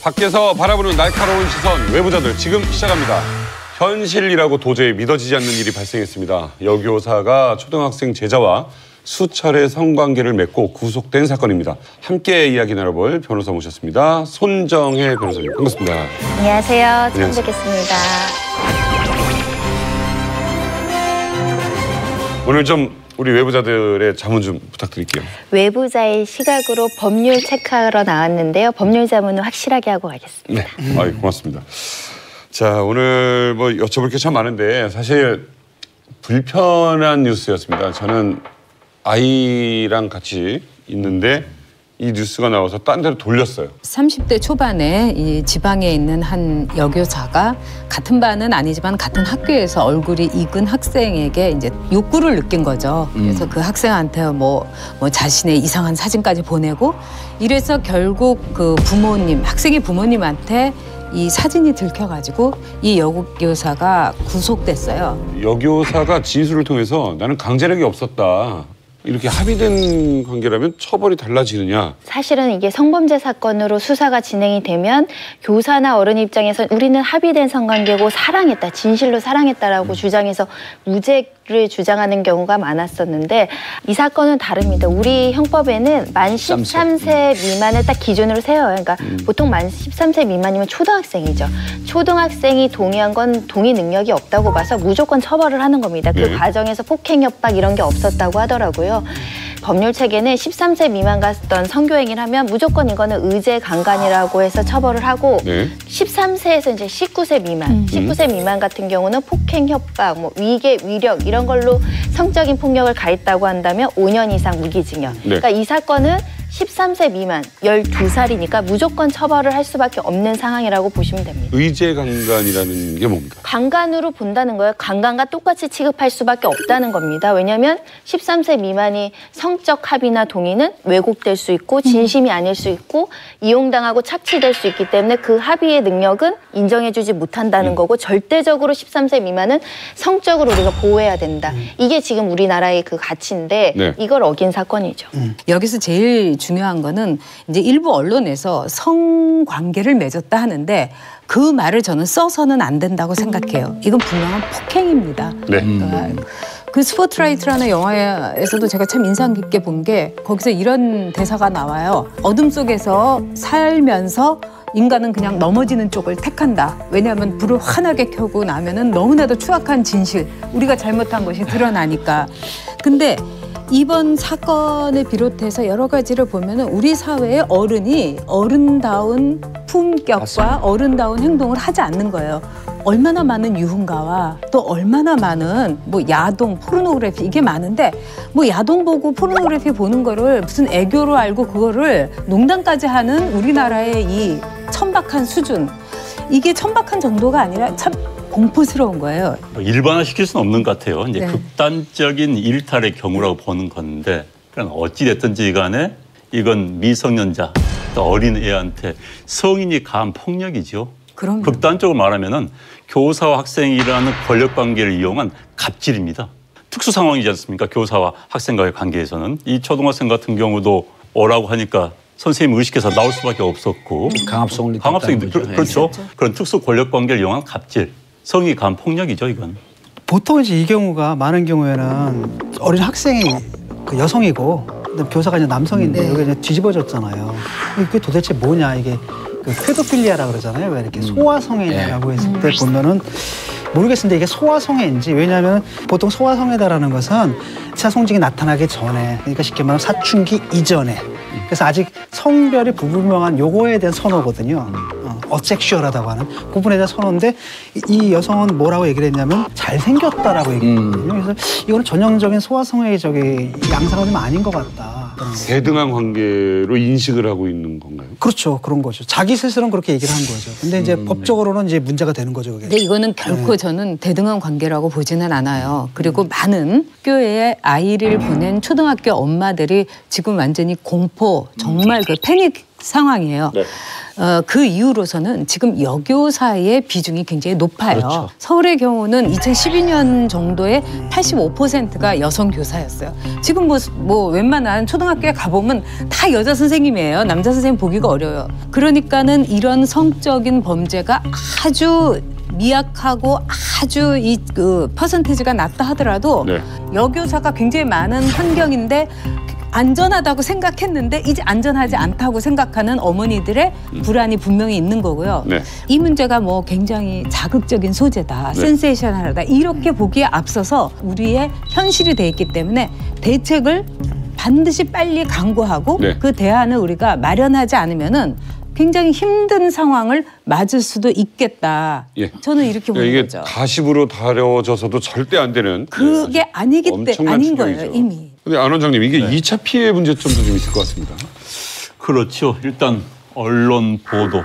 밖에서 바라보는 날카로운 시선, 외부자들 지금 시작합니다. 현실이라고 도저히 믿어지지 않는 일이 발생했습니다. 여교사가 초등학생 제자와 수차례 성관계를 맺고 구속된 사건입니다. 함께 이야기 나눠볼 변호사 모셨습니다. 손정혜 변호사님, 반갑습니다. 안녕하세요. 처음 뵙겠습니다. 오늘 좀 우리 외부자들의 자문 좀 부탁드릴게요. 외부자의 시각으로 법률 체크하러 나왔는데요. 법률 자문은 확실하게 하고 가겠습니다. 네, 고맙습니다. 자, 오늘 뭐 여쭤볼 게 참 많은데 사실 불편한 뉴스였습니다. 저는 아이랑 같이 있는데 이 뉴스가 나와서 딴 데로 돌렸어요. 30대 초반에 이 지방에 있는 한 여교사가 같은 반은 아니지만 같은 학교에서 얼굴이 익은 학생에게 이제 욕구를 느낀 거죠. 그래서 그 학생한테 뭐 자신의 이상한 사진까지 보내고 이래서 결국 그 부모님, 학생의 부모님한테 이 사진이 들켜가지고 이 여교사가 구속됐어요. 여교사가 진술을 통해서 나는 강제력이 없었다. 이렇게 합의된 관계라면 처벌이 달라지느냐? 사실은 이게 성범죄 사건으로 수사가 진행이 되면 교사나 어른 입장에서 우리는 합의된 성관계고 사랑했다, 진실로 사랑했다라고 주장해서 무죄를 주장하는 경우가 많았었는데 이 사건은 다릅니다. 우리 형법에는 만 13세 미만을 딱 기준으로 세워요. 그러니까 보통 만 13세 미만이면 초등학생이죠. 초등학생이 동의한 건 동의 능력이 없다고 봐서 무조건 처벌을 하는 겁니다. 그 과정에서 폭행, 협박 이런 게 없었다고 하더라고요. 법률 체계는 13세 미만 갔던 성교행위를 하면 무조건 이거는 의제 강간이라고 해서 처벌을 하고 13세에서 이제 19세 미만, 19세 미만 같은 경우는 폭행, 협박, 뭐 위계, 위력 이런 걸로 성적인 폭력을 가했다고 한다면 5년 이상 무기징역. 그러니까 이 사건은 13세 미만, 12살이니까 무조건 처벌을 할 수밖에 없는 상황이라고 보시면 됩니다. 의제 강간이라는 게 뭡니까? 강간으로 본다는 거예요. 강간과 똑같이 취급할 수밖에 없다는 겁니다. 왜냐하면 13세 미만이 성적 합의나 동의는 왜곡될 수 있고 진심이 아닐 수 있고 이용당하고 착취될 수 있기 때문에 그 합의의 능력은 인정해주지 못한다는 거고 절대적으로 13세 미만은 성적으로 우리가 보호해야 된다. 이게 지금 우리나라의 그 가치인데 이걸 어긴 사건이죠. 여기서 제일 중요한 거는 이제 일부 언론에서 성관계를 맺었다 하는데 그 말을 저는 써서는 안 된다고 생각해요. 이건 분명한 폭행입니다. 그 스포트라이트라는 영화에서도 제가 참 인상 깊게 본 게 거기서 이런 대사가 나와요. 어둠 속에서 살면서 인간은 그냥 넘어지는 쪽을 택한다. 왜냐하면 불을 환하게 켜고 나면은 너무나도 추악한 진실, 우리가 잘못한 것이 드러나니까. 근데 이번 사건을 비롯해서 여러 가지를 보면은 우리 사회의 어른이 어른다운 품격과 맞습니다. 어른다운 행동을 하지 않는 거예요. 얼마나 많은 유흥가와 또 얼마나 많은 뭐 야동, 포르노그래피 이게 많은데 뭐 야동 보고 포르노그래피 보는 거를 무슨 애교로 알고 그거를 농담까지 하는 우리나라의 이 천박한 수준, 이게 천박한 정도가 아니라 참 공포스러운 거예요. 일반화시킬 수는 없는 것 같아요. 이제 극단적인 일탈의 경우라고 보는 건데, 그러니까 어찌 됐든지 간에 이건 미성년자, 또 어린 애한테 성인이 가한 폭력이죠. 그럼요. 극단적으로 말하면은 교사와 학생이라는 권력 관계를 이용한 갑질입니다. 특수 상황이지 않습니까? 교사와 학생과의 관계에서는 이 초등학생 같은 경우도 오라고 하니까 선생님 의식해서 나올 수밖에 없었고 강압성이 그렇죠. 그런 특수 권력 관계를 이용한 갑질. 성이 가한 폭력이죠, 이건. 보통 이제 이 경우가 많은 경우에는 어린 학생이 그 여성이고 교사가 이제 남성인데 여기 이제 뒤집어졌잖아요. 이게 도대체 뭐냐, 이게 그 페도필리아라고 그러잖아요. 왜 이렇게 소아성애냐라고 했을 때 보면은 모르겠는데 이게 소아성애인지, 왜냐하면 보통 소아성애다라는 것은 2차 성징이 나타나기 전에, 그러니까 쉽게 말하면 사춘기 이전에, 그래서 아직 성별이 불분명한 요거에 대한 선호거든요. 어섹슈얼하다고 하는 부분에 대한 선호인데 이 여성은 뭐라고 얘기를 했냐면 잘생겼다라고 얘기했거든요. 그래서 이거는 전형적인 소아성애의 양상은 좀 아닌 것 같다. 대등한 관계로 인식을 하고 있는 건가요? 그렇죠. 그런 거죠. 자기 스스로는 그렇게 얘기를 한 거죠. 근데 이제 법적으로는 이제 문제가 되는 거죠, 그게. 근데 이거는 결코 저는 대등한 관계라고 보지는 않아요. 그리고 많은 학교에 아이를 보낸 초등학교 엄마들이 지금 완전히 공포, 정말 그 패닉 상황이에요. 네. 그 이후로서는 지금 여교사의 비중이 굉장히 높아요. 그렇죠. 서울의 경우는 2012년 정도에 85%가 여성 교사였어요. 지금 뭐 웬만한 초등학교에 가보면 다 여자 선생님이에요. 남자 선생님 보기가 어려워요. 그러니까는 이런 성적인 범죄가 아주 미약하고 아주 그 퍼센티지가 낮다 하더라도 네. 여교사가 굉장히 많은 환경인데 안전하다고 생각했는데 이제 안전하지 않다고 생각하는 어머니들의 불안이 분명히 있는 거고요. 네. 이 문제가 뭐 굉장히 자극적인 소재다, 네. 센세이셔널하다 이렇게 보기에 앞서서 우리의 현실이 돼 있기 때문에 대책을 반드시 빨리 강구하고 네. 그 대안을 우리가 마련하지 않으면은 굉장히 힘든 상황을 맞을 수도 있겠다. 예. 저는 이렇게 보는 이게 거죠. 가십으로 다려져서도 절대 안 되는 그게 아니기 때문에 엄청난 아닌 충격이죠. 거예요, 이미. 근데 안 원장님 이게 2차 피해 문제점도 좀 있을 것 같습니다. 그렇죠. 일단 언론 보도,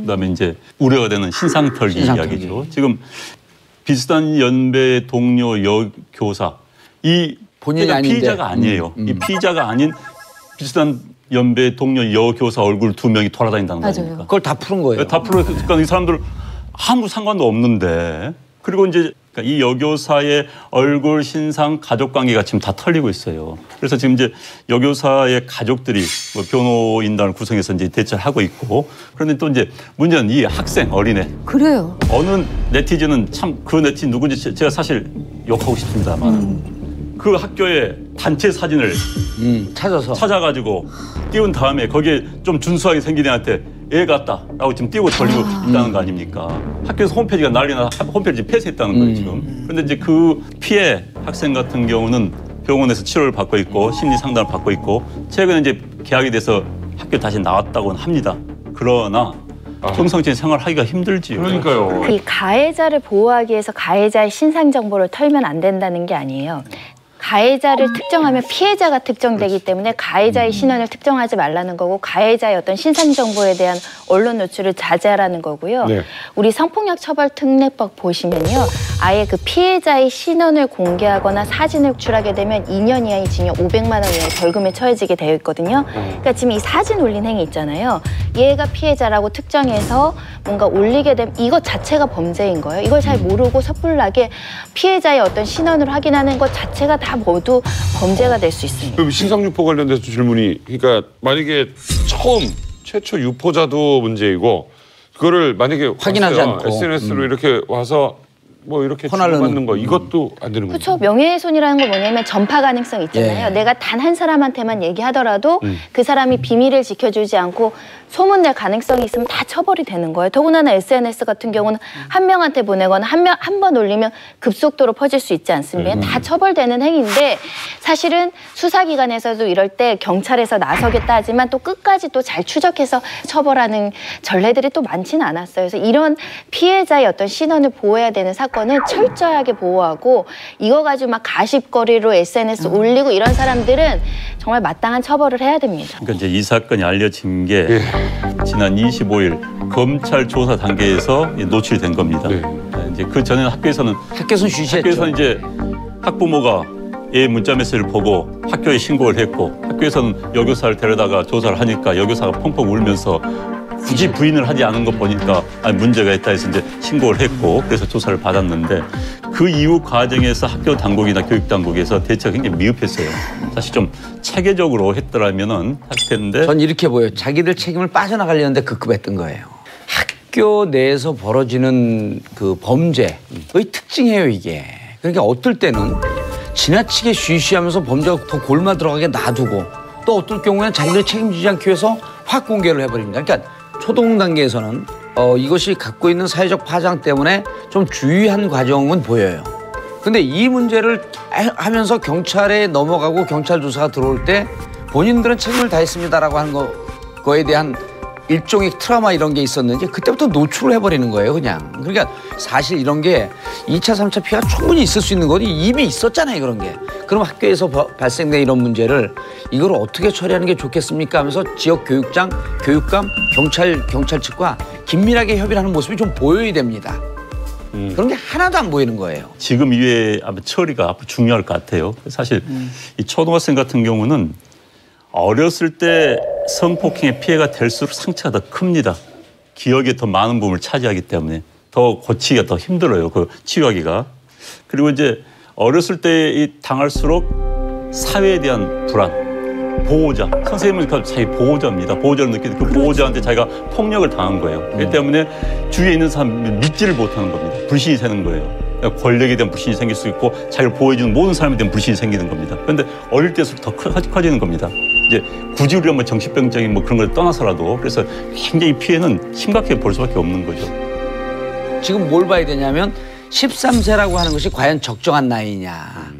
그다음에 이제 우려가 되는 신상털기 이야기죠. 지금 비슷한 연배 동료 여교사 이 본인이 아닌데. 피의자가 아니에요. 이 피의자가 아닌 비슷한 연배 동료 여교사 얼굴 2명이 돌아다닌다는 거 맞아요. 아닙니까? 그걸 다 푸는 거예요. 다 풀으니까 이 사람들 아무 상관도 없는데 그리고 이제 이 여교사의 얼굴, 신상, 가족관계가 지금 다 털리고 있어요. 그래서 지금 이제 여교사의 가족들이 뭐 변호인단을 구성해서 이제 대처를 하고 있고 그런데 또 이제 문제는 이 학생 어린애 그래요. 어느 네티즌은 참 그 네티즌 누군지 제가 사실 욕하고 싶습니다만 그 학교의 단체 사진을 찾아서. 찾아가지고 띄운 다음에 거기에 좀 준수하게 생긴 애한테 애 같다라고 지금 띄고 돌리고 있다는 거 아닙니까? 학교에서 홈페이지가 난리나 홈페이지 폐쇄했다는 거예요 지금. 그런데 이제 그 피해 학생 같은 경우는 병원에서 치료를 받고 있고 심리 상담을 받고 있고 최근에 이제 개학이 돼서 학교 다시 나왔다고는 합니다. 그러나 평상시에 생활하기가 힘들지요. 그러니까요. 이 가해자를 보호하기 위해서 가해자의 신상 정보를 털면 안 된다는 게 아니에요. 가해자를 특정하면 피해자가 특정되기 때문에 가해자의 신원을 특정하지 말라는 거고 가해자의 어떤 신상 정보에 대한 언론 노출을 자제하라는 거고요. 네. 우리 성폭력 처벌 특례법 보시면요. 아예 그 피해자의 신원을 공개하거나 사진을 유출하게 되면 2년 이하의 징역 500만 원 이하의 벌금에 처해지게 되어 있거든요. 그러니까 지금 이 사진 올린 행위 있잖아요. 얘가 피해자라고 특정해서 뭔가 올리게 되면 이것 자체가 범죄인 거예요. 이걸 잘 모르고 섣불나게 피해자의 어떤 신원을 확인하는 것 자체가 다 모두 범죄가 될 수 있습니다. 그럼 신상유포 관련돼서 질문이 그러니까 만약에 최초 유포자도 문제이고 그거를 만약에 확인하지 왔어요. 않고. SNS로 이렇게 와서 뭐 이렇게 퍼나르는. 주고받는 거 이것도 안 되는 거죠. 그렇죠. 명예훼손이라는 건 뭐냐면 전파 가능성 있잖아요. 예. 내가 단 한 사람한테만 얘기하더라도 그 사람이 비밀을 지켜주지 않고 소문낼 가능성이 있으면 다 처벌이 되는 거예요. 더군다나 SNS 같은 경우는 한 명한테 보내거나 한 번 올리면 급속도로 퍼질 수 있지 않습니까? 다 처벌되는 행위인데 사실은 수사기관에서도 이럴 때 경찰에서 나서겠다 하지만 또 끝까지 또 잘 추적해서 처벌하는 전례들이 또 많지는 않았어요. 그래서 이런 피해자의 어떤 신원을 보호해야 되는 사건은 철저하게 보호하고 이거 가지고 막 가십거리로 SNS 올리고 이런 사람들은 정말 마땅한 처벌을 해야 됩니다. 그러니까 이제 이 사건이 알려진 게 지난 25일 검찰 조사 단계에서 노출된 겁니다. 네. 이제 그 전에는 학교에서는 쉬쉬했죠. 이제 학부모가 얘 문자 메시지를 보고 학교에 신고를 했고 학교에서는 여교사를 데려다가 조사를 하니까 여교사가 펑펑 울면서 굳이 부인을 하지 않은 거 보니까 문제가 있다 해서 이제 신고를 했고 그래서 조사를 받았는데 그 이후 과정에서 학교 당국이나 교육 당국에서 대처가 굉장히 미흡했어요. 사실 좀 체계적으로 했더라면은 할 텐데. 전 이렇게 보여요. 자기들 책임을 빠져나가려는데 급급했던 거예요. 학교 내에서 벌어지는 그 범죄의 특징이에요, 이게. 그러니까 어떨 때는 지나치게 쉬쉬하면서 범죄가 더 골마 들어가게 놔두고 또 어떨 경우에는 자기들 책임지지 않기 위해서 확 공개를 해버립니다. 그러니까 초등 단계에서는 이것이 갖고 있는 사회적 파장 때문에 좀 주의한 과정은 보여요. 근데 이 문제를 하면서 경찰에 넘어가고 경찰 조사가 들어올 때 본인들은 책임을 다했습니다라고 하는 거에 대한 일종의 트라우마 이런 게 있었는지 그때부터 노출을 해버리는 거예요, 그냥. 그러니까 사실 이런 게 2차, 3차 피해가 충분히 있을 수 있는 거지 이미 있었잖아요, 그런 게. 그럼 학교에서 발생된 이런 문제를 이걸 어떻게 처리하는 게 좋겠습니까 하면서 지역 교육장, 교육감, 경찰 측과 긴밀하게 협의를 하는 모습이 좀 보여야 됩니다. 그런 게 하나도 안 보이는 거예요. 지금 이외에 아마 처리가 앞으로 중요할 것 같아요. 사실 이 초등학생 같은 경우는 어렸을 때 성폭행의 피해가 될수록 상처가 더 큽니다. 기억에 더 많은 부분을 차지하기 때문에 더 고치기가 더 힘들어요. 그 치유하기가. 그리고 이제 어렸을 때 당할수록 사회에 대한 불안. 보호자, 선생님은 자기 보호자입니다. 보호자를 느끼는 그 보호자한테 자기가 폭력을 당한 거예요. 그렇기 때문에 주위에 있는 사람 믿지를 못하는 겁니다. 불신이 새는 거예요. 그러니까 권력에 대한 불신이 생길 수 있고 자기를 보호해주는 모든 사람에 대한 불신이 생기는 겁니다. 그런데 어릴 때일수록 더 커지는 겁니다. 이제 굳이 우리가 뭐 정신병적인 뭐 그런 걸 떠나서라도 그래서 굉장히 피해는 심각하게 볼 수밖에 없는 거죠. 지금 뭘 봐야 되냐면 13세라고 하는 것이 과연 적정한 나이냐.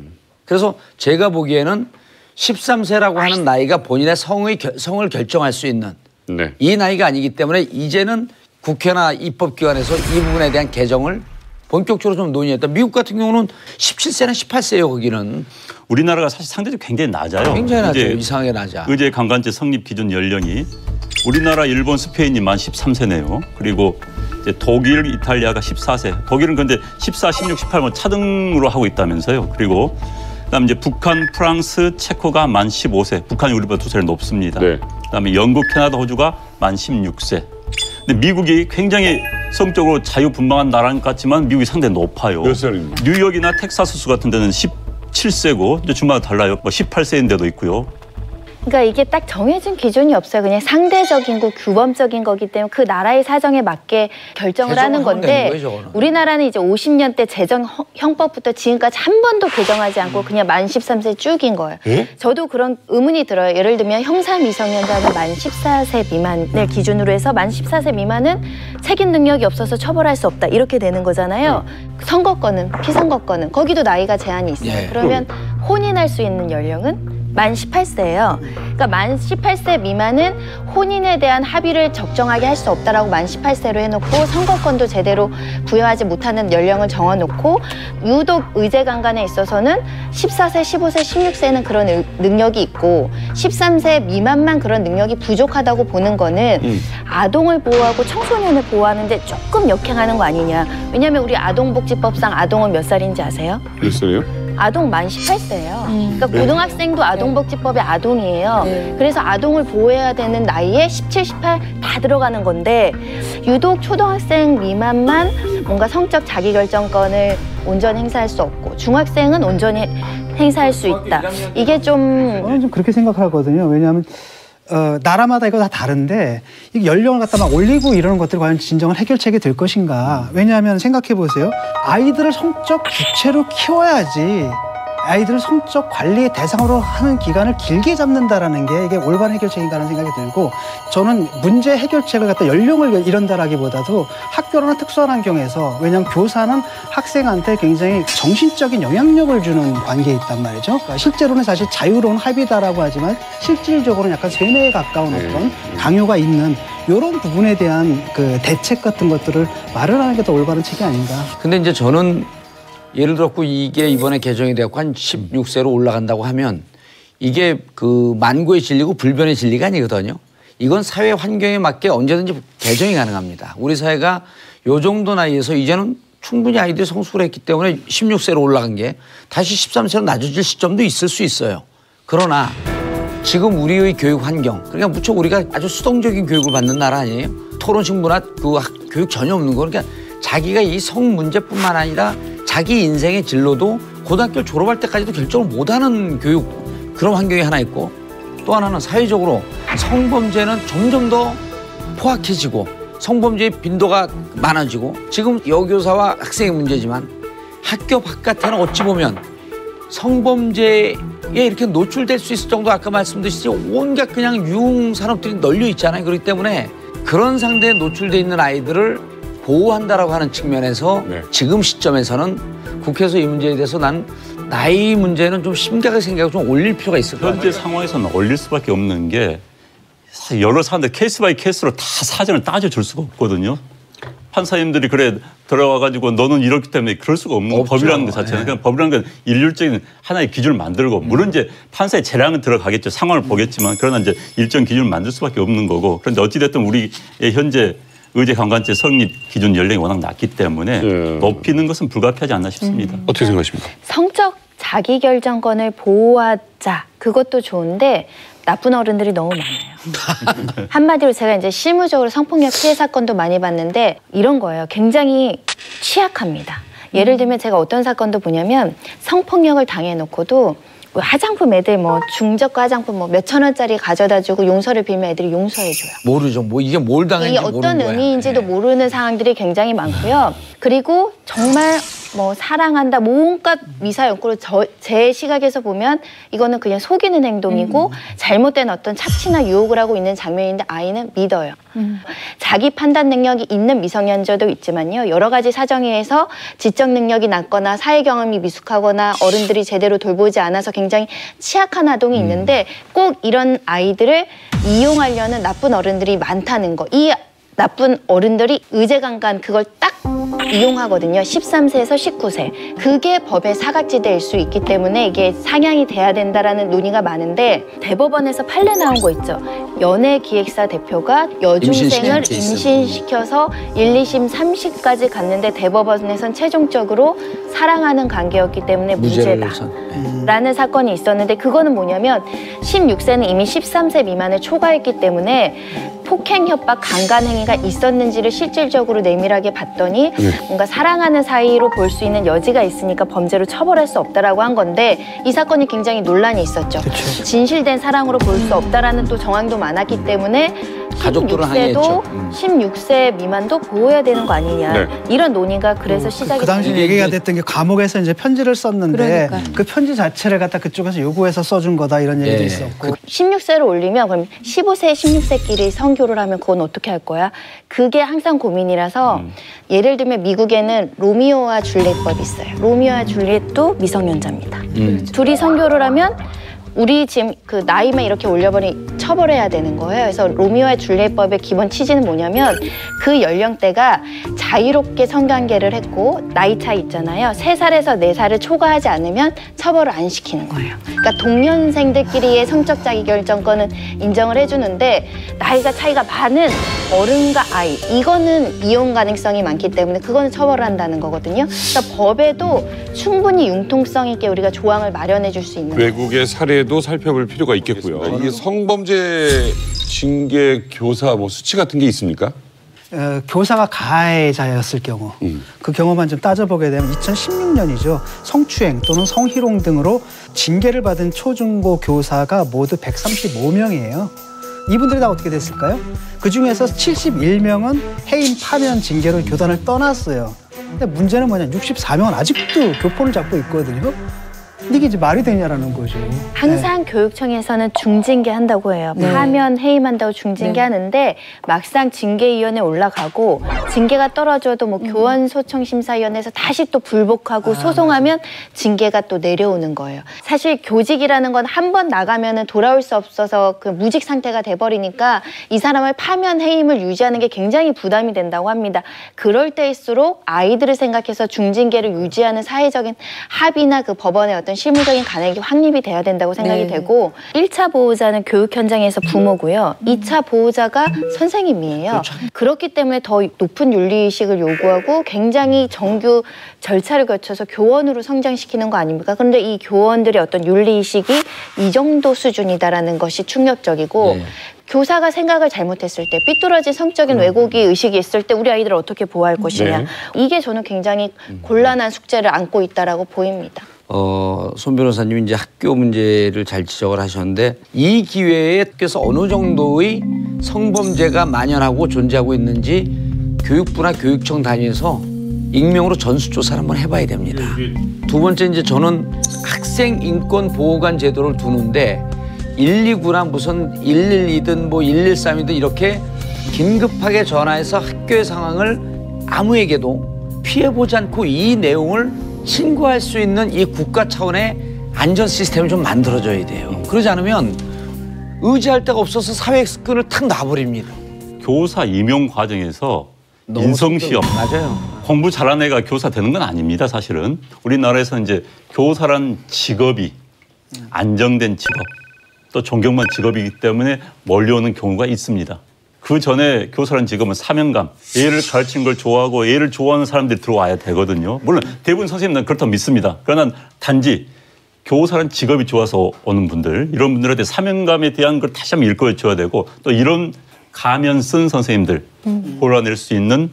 그래서 제가 보기에는 13세라고 하는 나이가 본인의 성을 결정할 수 있는 네. 이 나이가 아니기 때문에 이제는 국회나 입법기관에서 이 부분에 대한 개정을 본격적으로 좀 논의했다. 미국 같은 경우는 17세나 18세예요. 거기는. 우리나라가 사실 상대적으로 굉장히 낮아요. 굉장히 낮아요. 이상하게 낮아. 의제 강간죄 성립 기준 연령이 우리나라, 일본, 스페인이 만 13세네요. 그리고 이제 독일, 이탈리아가 14세. 독일은 근데 14, 16, 18은 차등으로 하고 있다면서요. 그리고 그다음에 이제 북한, 프랑스, 체코가 만 15세. 북한이 우리보다 2살 높습니다. 네. 그다음에 영국, 캐나다, 호주가 만 16세. 근데 미국이 굉장히 성적으로 자유분방한 나라 같지만 미국이 상당히 높아요. 몇 살입니까? 뉴욕이나 텍사스주 같은 데는 17세고 이제 주마다 달라요. 뭐 18세인 데도 있고요. 그러니까 이게 딱 정해진 기준이 없어요. 그냥 상대적인 거, 규범적인 거기 때문에 그 나라의 사정에 맞게 결정을 하는 건데 우리나라는 이제 50년대 제정형법부터 지금까지 한 번도 개정하지 않고 그냥 만 13세 쭉인 거예요. 저도 그런 의문이 들어요. 예를 들면 형사 미성년자는 만 14세 미만을 기준으로 해서 만 14세 미만은 책임 능력이 없어서 처벌할 수 없다. 이렇게 되는 거잖아요. 선거권은, 피선거권은 거기도 나이가 제한이 있어요. 그러면 혼인할 수 있는 연령은 만 18세예요. 그러니까 만 18세 미만은 혼인에 대한 합의를 적정하게 할 수 없다라고 만 18세로 해놓고 선거권도 제대로 부여하지 못하는 연령을 정해놓고 유독 의제 강간에 있어서는 14세, 15세, 16세는 그런 능력이 있고 13세 미만만 그런 능력이 부족하다고 보는 거는 아동을 보호하고 청소년을 보호하는데 조금 역행하는 거 아니냐. 왜냐하면 우리 아동복지법상 아동은 몇 살인지 아세요? 몇 살이요? 아동 만 18세예요. 그러니까 고등학생도 아동복지법의 아동이에요. 그래서 아동을 보호해야 되는 나이에 17, 18 다 들어가는 건데 유독 초등학생 미만만 뭔가 성적 자기결정권을 온전히 행사할 수 없고 중학생은 온전히 행사할 수 있다. 이게 저는 좀 그렇게 생각하거든요. 왜냐하면 나라마다 이거 다 다른데 이 연령을 갖다 막 올리고 이러는 것들이 과연 진정한 해결책이 될 것인가. 왜냐하면 생각해 보세요. 아이들을 성적 주체로 키워야지 아이들을 성적 관리의 대상으로 하는 기간을 길게 잡는다라는 게 이게 올바른 해결책인가라는 생각이 들고 저는 문제 해결책을 갖다 연령을 이런다라기보다도 학교나 특수한 환경에서 왜냐하면 교사는 학생한테 굉장히 정신적인 영향력을 주는 관계에 있단 말이죠. 그러니까 실제로는 사실 자유로운 합의다라고 하지만 실질적으로는 약간 세뇌에 가까운 어떤 강요가 있는 이런 부분에 대한 그 대책 같은 것들을 마련하는 게 더 올바른 책이 아닌가. 근데 이제 저는 예를 들었고 이게 이번에 개정이 되었고 한 16세로 올라간다고 하면 이게 그 만고의 진리고 불변의 진리가 아니거든요. 이건 사회 환경에 맞게 언제든지 개정이 가능합니다. 우리 사회가 요 정도 나이에서 이제는 충분히 아이들이 성숙을 했기 때문에 16세로 올라간 게 다시 13세로 낮아질 시점도 있을 수 있어요. 그러나 지금 우리의 교육 환경, 그러니까 무척 우리가 아주 수동적인 교육을 받는 나라 아니에요? 토론식 문화, 교육 전혀 없는 거. 그러니까 자기가 이 성 문제뿐만 아니라 자기 인생의 진로도 고등학교를 졸업할 때까지도 결정을 못하는 교육 그런 환경이 하나 있고 또 하나는 사회적으로 성범죄는 점점 더 포악해지고 성범죄의 빈도가 많아지고 지금 여교사와 학생의 문제지만 학교 바깥에는 어찌 보면 성범죄에 이렇게 노출될 수 있을 정도 아까 말씀드렸듯이 온갖 그냥 유흥 산업들이 널려 있잖아요. 그렇기 때문에 그런 상대에 노출돼 있는 아이들을 보호한다라고 하는 측면에서 지금 시점에서는 국회에서 이 문제에 대해서 난 나이 문제는 좀 심각하게 생각하고 좀 올릴 필요가 있을 것 같아요. 현재 상황에서는 올릴 수밖에 없는 게 사실 여러 사람들 케이스 바이 케이스로 다 사정을 따져줄 수가 없거든요. 판사님들이 그래 들어와가지고 너는 이렇기 때문에 그럴 수가 없는 법이라는 것 자체는 그냥 법이라는 건 일률적인 하나의 기준을 만들고 물론 이제 판사의 재량은 들어가겠죠. 상황을 보겠지만 그러나 이제 일정 기준을 만들 수밖에 없는 거고 그런데 어찌됐든 우리의 현재 의제 강간죄 성립 기준 연령이 워낙 낮기 때문에 높이는 것은 불가피하지 않나 싶습니다. 어떻게 생각하십니까? 성적 자기결정권을 보호하자 그것도 좋은데 나쁜 어른들이 너무 많아요. 한마디로 제가 이제 실무적으로 성폭력 피해 사건도 많이 봤는데 이런 거예요. 굉장히 취약합니다. 예를 들면 제가 어떤 사건도 보냐면 성폭력을 당해놓고도 화장품 애들 뭐 중저가 화장품 뭐 몇천 원짜리 가져다주고 용서를 빌면 애들이 용서해줘요. 모르죠. 뭐 이게 뭘 당했는지 이게 모르는 어떤 거야. 의미인지도 모르는 상황들이 굉장히 많고요. 그리고 정말 뭐 사랑한다 온갖 미사여구로 제 시각에서 보면 이거는 그냥 속이는 행동이고 잘못된 어떤 착취나 유혹을 하고 있는 장면인데 아이는 믿어요. 자기 판단 능력이 있는 미성년자도 있지만요. 여러 가지 사정에 의해서 지적 능력이 낮거나 사회 경험이 미숙하거나 어른들이 제대로 돌보지 않아서 굉장히 취약한 아동이 있는데 꼭 이런 아이들을 이용하려는 나쁜 어른들이 많다는 거. 이 나쁜 어른들이 의제강간 그걸 딱 이용하거든요. 13세에서 19세. 그게 법의 사각지대일 수 있기 때문에 이게 상향이 돼야 된다라는 논의가 많은데 대법원에서 판례 나온 거 있죠. 연예기획사 대표가 여중생을 임신시켜서 1, 2심, 3심까지 갔는데 대법원에선 최종적으로 사랑하는 관계였기 때문에 무죄다. 라는 사건이 있었는데 그거는 뭐냐면 16세는 이미 13세 미만을 초과했기 때문에 폭행, 협박, 강간 행위가 있었는지를 실질적으로 내밀하게 봤더니 뭔가 사랑하는 사이로 볼 수 있는 여지가 있으니까 범죄로 처벌할 수 없다라고 한 건데 이 사건이 굉장히 논란이 있었죠. 그쵸. 진실된 사랑으로 볼 수 없다라는 또 정황도 많았기 때문에 16세도 16세 미만도 보호해야 되는 거 아니냐. 네. 이런 논의가 그래서 시작이 그 당시 얘기가 됐던 게 감옥에서 이제 편지를 썼는데 그 편지 자체를 갖다 그쪽에서 요구해서 써준 거다 이런 얘기도 있었고 16세를 올리면 그럼 15세, 16세끼리 성교를 하면 그건 어떻게 할 거야? 그게 항상 고민이라서 예를 들면 미국에는 로미오와 줄리엣법이 있어요. 로미오와 줄리엣도 미성년자입니다. 둘이 성교를 하면 우리 지금 그 나이만 이렇게 올려버리 처벌해야 되는 거예요. 그래서 로미오와 줄리엣법의 기본 취지는 뭐냐면 그 연령대가 자유롭게 성관계를 했고 나이 차이 있잖아요. 3살에서 4살을 초과하지 않으면 처벌을 안 시키는 거예요. 그러니까 동년생들끼리의 성적 자기결정권은 인정을 해주는데 나이가 차이가 많은 어른과 아이 이거는 이용 가능성이 많기 때문에 그거는 처벌을 한다는 거거든요. 그러니까 법에도 충분히 융통성 있게 우리가 조항을 마련해 줄 수 있는 외국의 사례도 살펴볼 필요가 있겠고요. 이게 성범죄 징계 교사 뭐 수치 같은 게 있습니까? 교사가 가해자였을 경우 그 경우만 좀 따져보게 되면 2016년이죠. 성추행 또는 성희롱 등으로 징계를 받은 초중고 교사가 모두 135명이에요. 이분들이 다 어떻게 됐을까요? 그중에서 71명은 해임 파면 징계로 교단을 떠났어요. 근데 문제는 뭐냐, 64명은 아직도 교포를 잡고 있거든요. 근데 이게 이제 말이 되냐라는 거죠. 항상 교육청에서는 중징계 한다고 해요. 파면 해임한다고 중징계 하는데 막상 징계위원회 올라가고 징계가 떨어져도 뭐 교원소청심사위원회에서 다시 또 불복하고 소송하면 징계가 또 내려오는 거예요. 사실 교직이라는 건 한 번 나가면은 돌아올 수 없어서 그 무직 상태가 돼버리니까 이 사람을 파면 해임을 유지하는 게 굉장히 부담이 된다고 합니다. 그럴 때일수록 아이들을 생각해서 중징계를 유지하는 사회적인 합의나 그 법원의 어떤 실무적인 간액이 확립이 돼야 된다고 생각이 되고 1차 보호자는 교육 현장에서 부모고요. 2차 보호자가 선생님이에요. 그렇죠. 그렇기 때문에 더 높은 윤리의식을 요구하고 굉장히 정규 절차를 거쳐서 교원으로 성장시키는 거 아닙니까? 그런데 이 교원들의 어떤 윤리의식이 이 정도 수준이다라는 것이 충격적이고 교사가 생각을 잘못했을 때 삐뚤어진 성적인 왜곡이 의식이 있을 때 우리 아이들을 어떻게 보호할 것이냐. 이게 저는 굉장히 곤란한 숙제를 안고 있다라고 보입니다. 손 변호사님이 이제 학교 문제를 잘 지적을 하셨는데 이 기회에 학교에서 어느 정도의 성범죄가 만연하고 존재하고 있는지 교육부나 교육청 단위에서 익명으로 전수조사를 한번 해봐야 됩니다. 두 번째 이제 저는 학생 인권 보호관 제도를 두는데 129나 무슨 112든 뭐 113이든 이렇게 긴급하게 전화해서 학교의 상황을 아무에게도 피해보지 않고 이 내용을 신고할 수 있는 이 국가 차원의 안전 시스템을 좀 만들어줘야 돼요. 그러지 않으면 의지할 데가 없어서 사회끈을 탁 놔버립니다. 교사 임용 과정에서 인성시험, 맞아요. 공부 잘하는 애가 교사 되는 건 아닙니다. 사실은 우리나라에서 이제 교사란 직업이 안정된 직업, 또 존경받는 직업이기 때문에 몰려오는 경우가 있습니다. 그 전에 교사라는 직업은 사명감, 애를 가르치는 걸 좋아하고 애를 좋아하는 사람들이 들어와야 되거든요. 물론 대부분 선생님은 그렇다고 믿습니다. 그러나 단지 교사는 직업이 좋아서 오는 분들, 이런 분들한테 사명감에 대한 걸 다시 한번 일깨워줘야 되고, 또 이런 가면 쓴 선생님들 골라낼 수 있는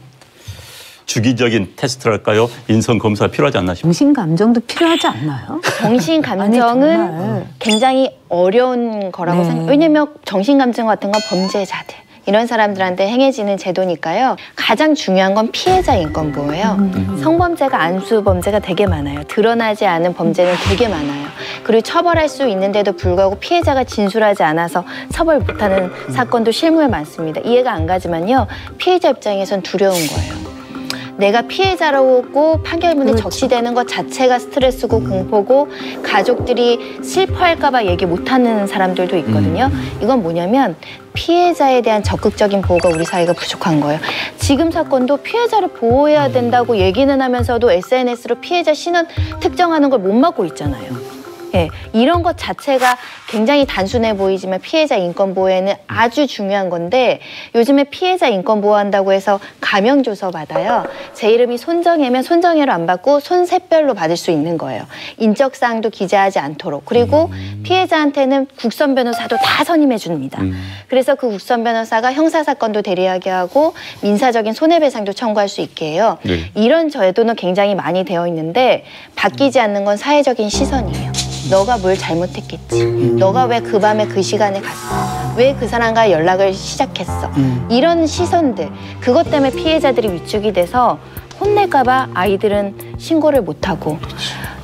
주기적인 테스트랄까요? 인성 검사가 필요하지 않나 싶어요. 정신 감정도 필요하지 않나요? 정신 감정은 정말. 굉장히 어려운 거라고 생각해요. 왜냐면 정신 감정 같은 건 범죄자들 이런 사람들한테 행해지는 제도니까요. 가장 중요한 건 피해자 인권 보호예요. 성범죄가 안수 범죄가 되게 많아요. 드러나지 않은 범죄는 되게 많아요. 그리고 처벌할 수 있는데도 불구하고 피해자가 진술하지 않아서 처벌 못하는 사건도 실무에 많습니다. 이해가 안 가지만요. 피해자 입장에선 두려운 거예요. 내가 피해자라고 판결문에 적시되는 것 자체가 스트레스고 공포고 가족들이 슬퍼할까 봐 얘기 못하는 사람들도 있거든요. 이건 뭐냐면 피해자에 대한 적극적인 보호가 우리 사회가 부족한 거예요. 지금 사건도 피해자를 보호해야 된다고 얘기는 하면서도 SNS로 피해자 신원 특정하는 걸 못 막고 있잖아요. 예, 이런 것 자체가 굉장히 단순해 보이지만 피해자 인권 보호에는 아주 중요한 건데 요즘에 피해자 인권 보호한다고 해서 가명조서 받아요. 제 이름이 손정혜면 손정혜로 안 받고 손샛별로 받을 수 있는 거예요. 인적사항도 기재하지 않도록. 그리고 피해자한테는 국선 변호사도 다 선임해 줍니다. 그래서 그 국선 변호사가 형사사건도 대리하게 하고 민사적인 손해배상도 청구할 수 있게 해요. 네. 이런 제도는 굉장히 많이 되어 있는데 바뀌지 않는 건 사회적인 시선이에요. 너가 뭘 잘못했겠지. 너가 왜 그 밤에 그 시간에 갔어. 왜 그 사람과 연락을 시작했어. 이런 시선들. 그것 때문에 피해자들이 위축이 돼서 혼낼까 봐 아이들은 신고를 못하고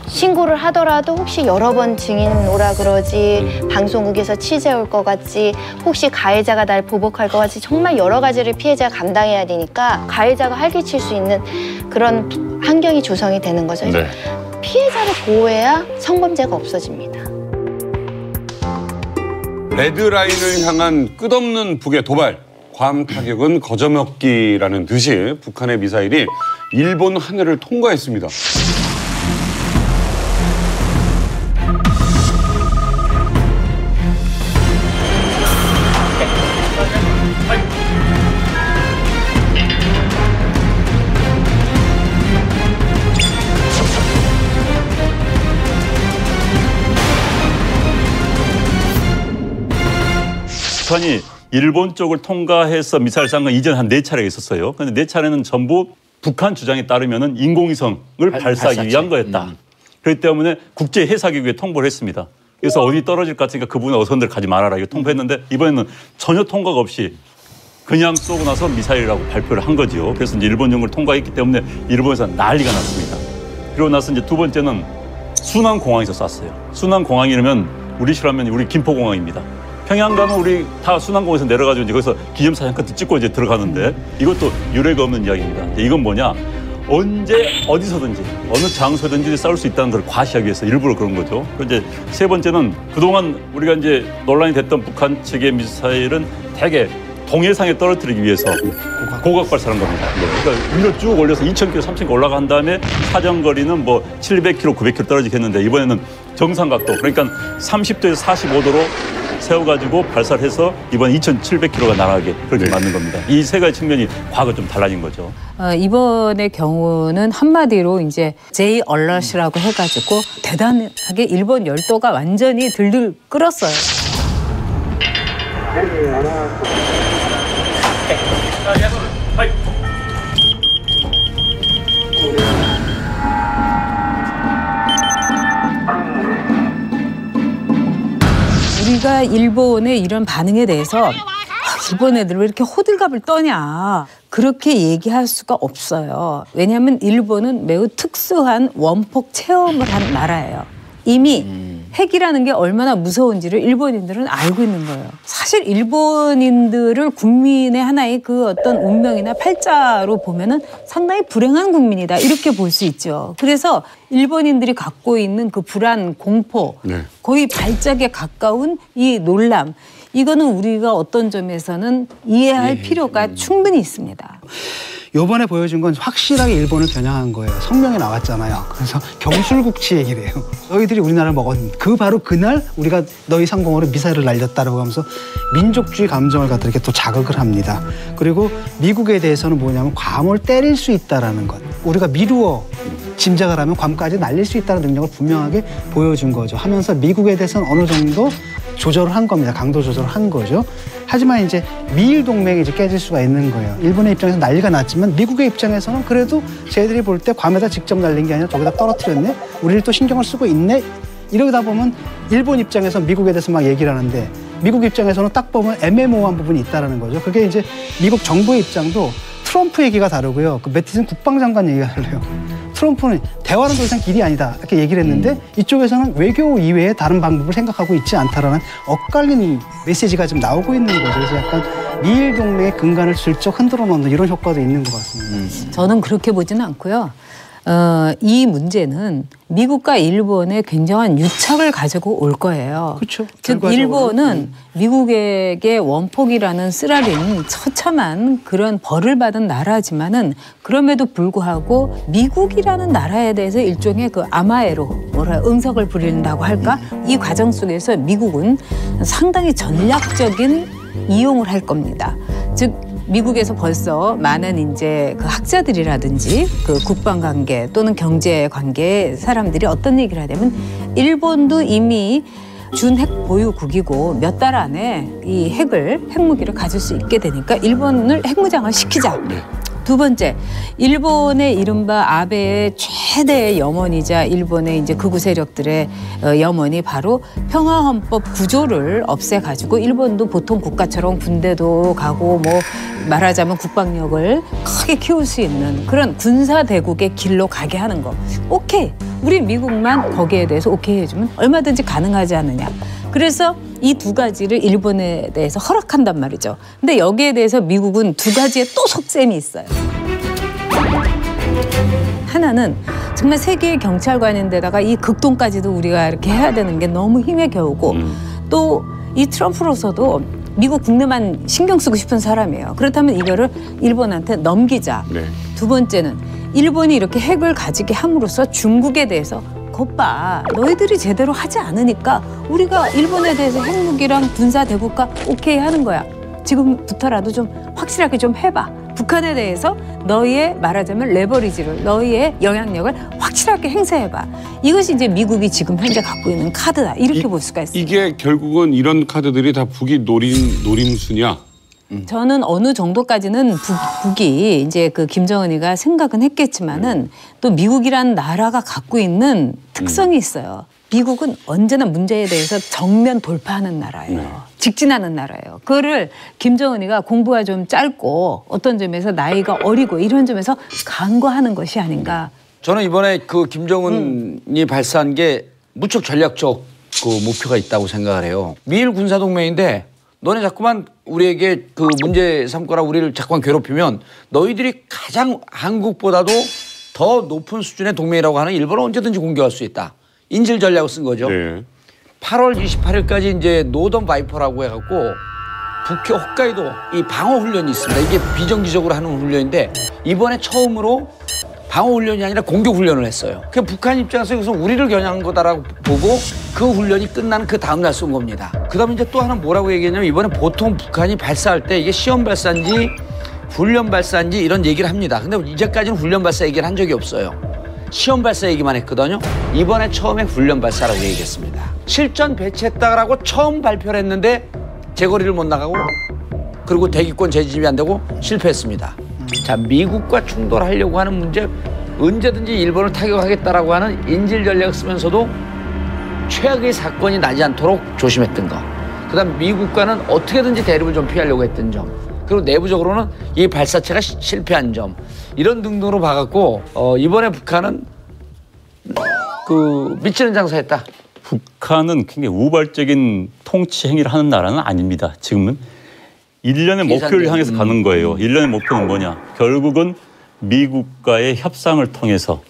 신고를 하더라도 혹시 여러 번 증인 오라 그러지 방송국에서 취재 올 것 같지 혹시 가해자가 날 보복할 것 같지 정말 여러 가지를 피해자가 감당해야 되니까 가해자가 활기칠 수 있는 그런 환경이 조성이 되는 거죠. 네. 피해자를 보호해야 성범죄가 없어집니다. 레드라인을 향한 끝없는 북의 도발. 괌 타격은 거저먹기라는 듯이 북한의 미사일이 일본 하늘을 통과했습니다. 북한이 일본 쪽을 통과해서 미사일 쏜 건 이전 한 4차례가 있었어요. 그런데 4차례는 전부 북한 주장에 따르면 인공위성을 발사하기 위한 거였다. 그렇기 때문에 국제해사기구에 통보를 했습니다. 그래서 어디 떨어질 것 같으니까 그분은 어선들 가지 말아라 이거 통보했는데 이번에는 전혀 통과가 없이 그냥 쏘고 나서 미사일이라고 발표를 한 거죠. 그래서 이제 일본 영을 통과했기 때문에 일본에서 난리가 났습니다. 그리고 나서 이제 두 번째는 순안공항에서 쐈어요. 순안공항이라면 우리 시라면 우리 김포공항입니다. 평양 가면 우리 다 순안공항에서 내려가지고 이제 거기서 기념사진 같은 찍고 이제 들어가는데 이것도 유례가 없는 이야기입니다. 이건 뭐냐? 언제 어디서든지 어느 장소든지 싸울 수 있다는 걸 과시하기 위해서 일부러 그런 거죠. 그리고 이제 세 번째는 그동안 우리가 이제 논란이 됐던 북한 측의 미사일은 대개 동해상에 떨어뜨리기 위해서 고각 발사한 겁니다. 그러니까 위로 쭉 올려서 2,000km, 3,000km 올라간 다음에 사정거리는 뭐 700km, 900km 떨어지겠는데 이번에는 정상각도 그러니까 30도에서 45도로 세워가지고 발사를 해서 이번 2,700km가 날아가게 그렇게 만든 겁니다. 이 세 가지 측면이 과거 좀 달라진 거죠. 이번의 경우는 한마디로 이제 J 얼럿이라고 해가지고 대단하게 일본 열도가 완전히 들들 끓었어요. 우리가 일본의 이런 반응에 대해서 일본 애들 왜 이렇게 호들갑을 떠냐 그렇게 얘기할 수가 없어요. 왜냐하면 일본은 매우 특수한 원폭 체험을 한 나라예요. 이미 핵이라는 게 얼마나 무서운지를 일본인들은 알고 있는 거예요. 사실 일본인들을 국민의 하나의 그 어떤 운명이나 팔자로 보면은 상당히 불행한 국민이다 이렇게 볼 수 있죠. 그래서 일본인들이 갖고 있는 그 불안, 공포, 거의 발작에 가까운 이 놀람 이거는 우리가 어떤 점에서는 이해할 필요가 충분히 있습니다. 요번에 보여준 건 확실하게 일본을 겨냥한 거예요. 성명이 나왔잖아요. 그래서 경술국치 얘기를 해요. 너희들이 우리나라를 먹었는데 그 바로 그날 우리가 너희 상공으로 미사일을 날렸다라고 하면서 민족주의 감정을 갖다 이렇게 또 자극을 합니다. 그리고 미국에 대해서는 뭐냐면 괌을 때릴 수 있다라는 것. 우리가 미루어 짐작을 하면 괌까지 날릴 수 있다는 능력을 분명하게 보여준 거죠. 하면서 미국에 대해서는 어느 정도 조절을 한 겁니다. 강도 조절을 한 거죠. 하지만 이제 미일 동맹이 이제 깨질 수가 있는 거예요. 일본의 입장에서 난리가 났지만 미국의 입장에서는 그래도 쟤들이 볼 때 괌에다 직접 날린 게 아니라 저기다 떨어뜨렸네. 우리를 또 신경을 쓰고 있네. 이러다 보면 일본 입장에서 미국에 대해서 막 얘기를 하는데 미국 입장에서는 딱 보면 애매모호한 부분이 있다는 거죠. 그게 이제 미국 정부의 입장도 트럼프 얘기가 다르고요. 그 매티슨 국방장관 얘기가 달라요. 트럼프는 대화는 더 이상 길이 아니다 이렇게 얘기를 했는데 이쪽에서는 외교 이외에 다른 방법을 생각하고 있지 않다라는 엇갈린 메시지가 좀 나오고 있는 거죠. 그래서 약간 미일 동맹의 근간을 슬쩍 흔들어 놓는 이런 효과도 있는 것 같습니다. 저는 그렇게 보지는 않고요. 이 문제는 미국과 일본의 굉장한 유착을 가지고 올 거예요. 그렇죠. 즉 일본은 미국에게 원폭이라는 쓰라린 처참한 그런 벌을 받은 나라지만은 그럼에도 불구하고 미국이라는 나라에 대해서 일종의 그 아마에로 응석을 부린다고 할까? 이 과정 속에서 미국은 상당히 전략적인 이용을 할 겁니다. 즉 미국에서 벌써 많은 이제 그 학자들이라든지 그 국방 관계 또는 경제 관계 사람들이 어떤 얘기를 하냐면 일본도 이미 준핵 보유국이고 몇 달 안에 이 핵무기를 가질 수 있게 되니까 일본을 핵무장을 시키자. 두 번째, 일본의 이른바 아베의 최대의 염원이자 일본의 이제 극우 세력들의 염원이 바로 평화헌법 구조를 없애가지고 일본도 보통 국가처럼 군대도 가고 뭐 말하자면 국방력을 크게 키울 수 있는 그런 군사대국의 길로 가게 하는 거. 오케이. 우리 미국만 거기에 대해서 오케이 해주면 얼마든지 가능하지 않느냐. 그래서 이 두 가지를 일본에 대해서 허락한단 말이죠. 근데 여기에 대해서 미국은 두 가지의 또 속셈이 있어요. 하나는 정말 세계의 경찰관인데다가 이 극동까지도 우리가 이렇게 해야 되는 게 너무 힘에 겨우고 또 이 트럼프로서도 미국 국내만 신경 쓰고 싶은 사람이에요. 그렇다면 이거를 일본한테 넘기자. 네. 두 번째는 일본이 이렇게 핵을 가지게 함으로써 중국에 대해서 겉봐 너희들이 제대로 하지 않으니까 우리가 일본에 대해서 핵무기랑 군사대국화 오케이 하는 거야. 지금부터라도 좀 확실하게 좀 해봐. 북한에 대해서 너희의 말하자면 레버리지를 너희의 영향력을 확실하게 행사해봐. 이것이 이제 미국이 지금 현재 갖고 있는 카드다. 이렇게 볼 수가 있습니다. 이게 결국은 이런 카드들이 다 북이 노림수냐? 저는 어느 정도까지는 북이 이제 그 김정은이가 생각은 했겠지만은 또 미국이라는 나라가 갖고 있는 특성이 있어요. 미국은 언제나 문제에 대해서 정면 돌파하는 나라예요. 직진하는 나라예요. 그거를 김정은이가 공부가 좀 짧고 어떤 점에서 나이가 어리고 이런 점에서 간과하는 것이 아닌가. 저는 이번에 그 김정은이 발사한 게 무척 전략적 그 목표가 있다고 생각을 해요. 미일 군사동맹인데 너네 자꾸만 우리에게 그 문제 삼거나 우리를 자꾸만 괴롭히면 너희들이 가장 한국보다도 더 높은 수준의 동맹이라고 하는 일본을 언제든지 공격할 수 있다. 인질 전략을 쓴 거죠. 네. 8월 28일까지 이제 노던 바이퍼라고 해갖고 북해 홋카이도 이 방어 훈련이 있습니다. 이게 비정기적으로 하는 훈련인데 이번에 처음으로 방어 훈련이 아니라 공격 훈련을 했어요. 그 북한 입장에서 여기서 우리를 겨냥한 거다라고 보고 그 훈련이 끝나는 그 다음 날 쏜 겁니다. 그다음에 이제 또 하나 뭐라고 얘기했냐면 이번에 보통 북한이 발사할 때 이게 시험 발사인지 훈련 발사인지 이런 얘기를 합니다. 근데 이제까지는 훈련 발사 얘기를 한 적이 없어요. 시험 발사 얘기만 했거든요. 이번에 처음에 훈련 발사라고 얘기했습니다. 실전 배치했다라고 처음 발표를 했는데 제거리를 못 나가고 그리고 대기권 재진입이 안 되고 실패했습니다. 자, 미국과 충돌하려고 하는 문제 언제든지 일본을 타격하겠다라고 하는 인질 전략을 쓰면서도 최악의 사건이 나지 않도록 조심했던 거. 그다음 미국과는 어떻게든지 대립을 좀 피하려고 했던 점. 그리고 내부적으로는 이 발사체가 실패한 점. 이런 등등으로 봐갖고 이번에 북한은 그 미치는 장사했다. 북한은 굉장히 우발적인 통치 행위를 하는 나라는 아닙니다. 지금은 일련의 목표를 향해서 가는 거예요. 일련의 목표는 뭐냐? 결국은 미국과의 협상을 통해서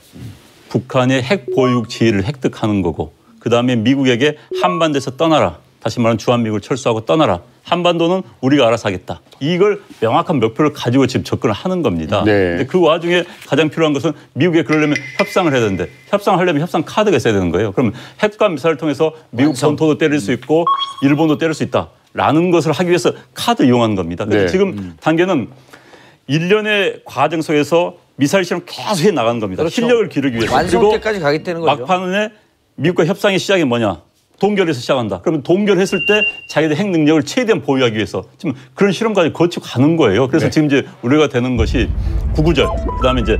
북한의 핵 보유국 지위를 획득하는 거고 그다음에 미국에게 한반도에서 떠나라. 다시 말하면 주한미국을 철수하고 떠나라. 한반도는 우리가 알아서 하겠다. 이걸 명확한 목표를 가지고 지금 접근을 하는 겁니다. 네. 근데 그 와중에 가장 필요한 것은 미국에 그러려면 협상을 해야 되는데 협상하려면 협상 카드가 있어야 되는 거예요. 그러면 핵과 미사일을 통해서 미국 본토도 때릴 수 있고 일본도 때릴 수 있다라는 것을 하기 위해서 카드 이용하는 겁니다. 그래서 네. 지금 단계는 일련의 과정 속에서 미사일 실험 계속 해 나가는 겁니다. 그렇죠. 실력을 기르기 위해서. 완성때까지 가겠다는 거죠. 막판에 미국과 협상의 시작이 뭐냐? 동결해서 시작한다. 그러면 동결했을 때 자기들 핵 능력을 최대한 보유하기 위해서 지금 그런 실험까지 거치고 가는 거예요. 그래서 지금 이제 우려가 되는 것이 구구절, 그다음에 이제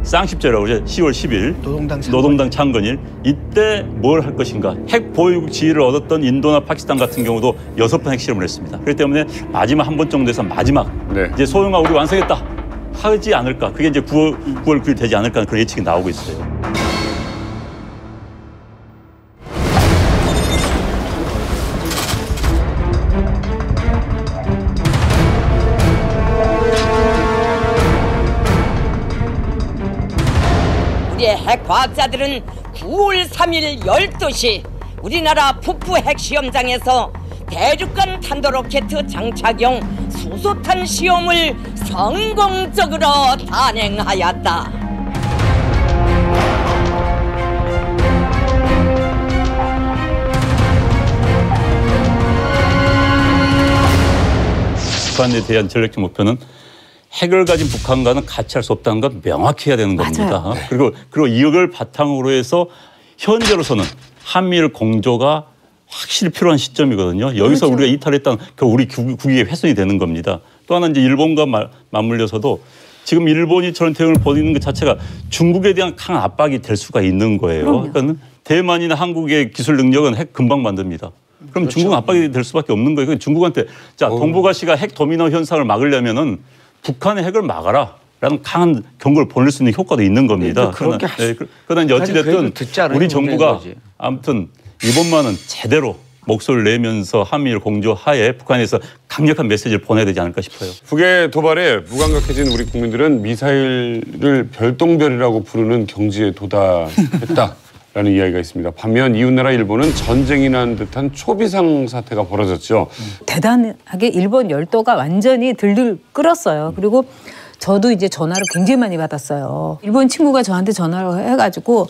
쌍십절이라고 이제 10월 10일 노동당 창건일 이때 뭘 할 것인가. 핵 보유국 지위를 얻었던 인도나 파키스탄 같은 경우도 6번 핵 실험을 했습니다. 그렇기 때문에 마지막 한 번 정도에서 마지막 이제 소형화 우리 완성했다 하지 않을까. 그게 이제 9월 9일 되지 않을까 그런 예측이 나오고 있어요. 우리의 핵과학자들은 9월 3일 12시 우리나라 북부 핵시험장에서 대륙간 탄도로켓 장착용 수소탄 시험을 성공적으로 단행하였다. 북한에 대한 전략적 목표는 핵을 가진 북한과는 같이 할 수 없다는 건 명확히 해야 되는 겁니다. 맞아요. 그리고 이걸 바탕으로 해서 현재로서는 한미일 공조가 확실히 필요한 시점이거든요. 여기서 우리가 이탈했다는 그 우리 국익의 훼손이 되는 겁니다. 또 하나 이제 일본과 맞물려서도 지금 일본이 저런 대응을 보이는 것 자체가 중국에 대한 강한 압박이 될 수가 있는 거예요. 그러니까 대만이나 한국의 기술 능력은 핵 금방 만듭니다. 그럼 중국은 압박이 될 수밖에 없는 거예요. 중국한테 자 동북아시아 핵 도미노 현상을 막으려면은 북한의 핵을 막아라. 라는 강한 경고를 보낼 수 있는 효과도 있는 겁니다. 그러나 이제 어찌됐든 우리 정부가 아무튼 이번만은 제대로 목소리를 내면서 한미일 공조 하에 북한에서 강력한 메시지를 보내야 되지 않을까 싶어요. 북의 도발에 무감각해진 우리 국민들은 미사일을 별똥별이라고 부르는 경지에 도달했다라는 이야기가 있습니다. 반면 이웃나라 일본은 전쟁이 난 듯한 초비상 사태가 벌어졌죠. 대단하게 일본 열도가 완전히 들들 끓었어요. 그리고 저도 이제 전화를 굉장히 많이 받았어요. 일본 친구가 저한테 전화를 해가지고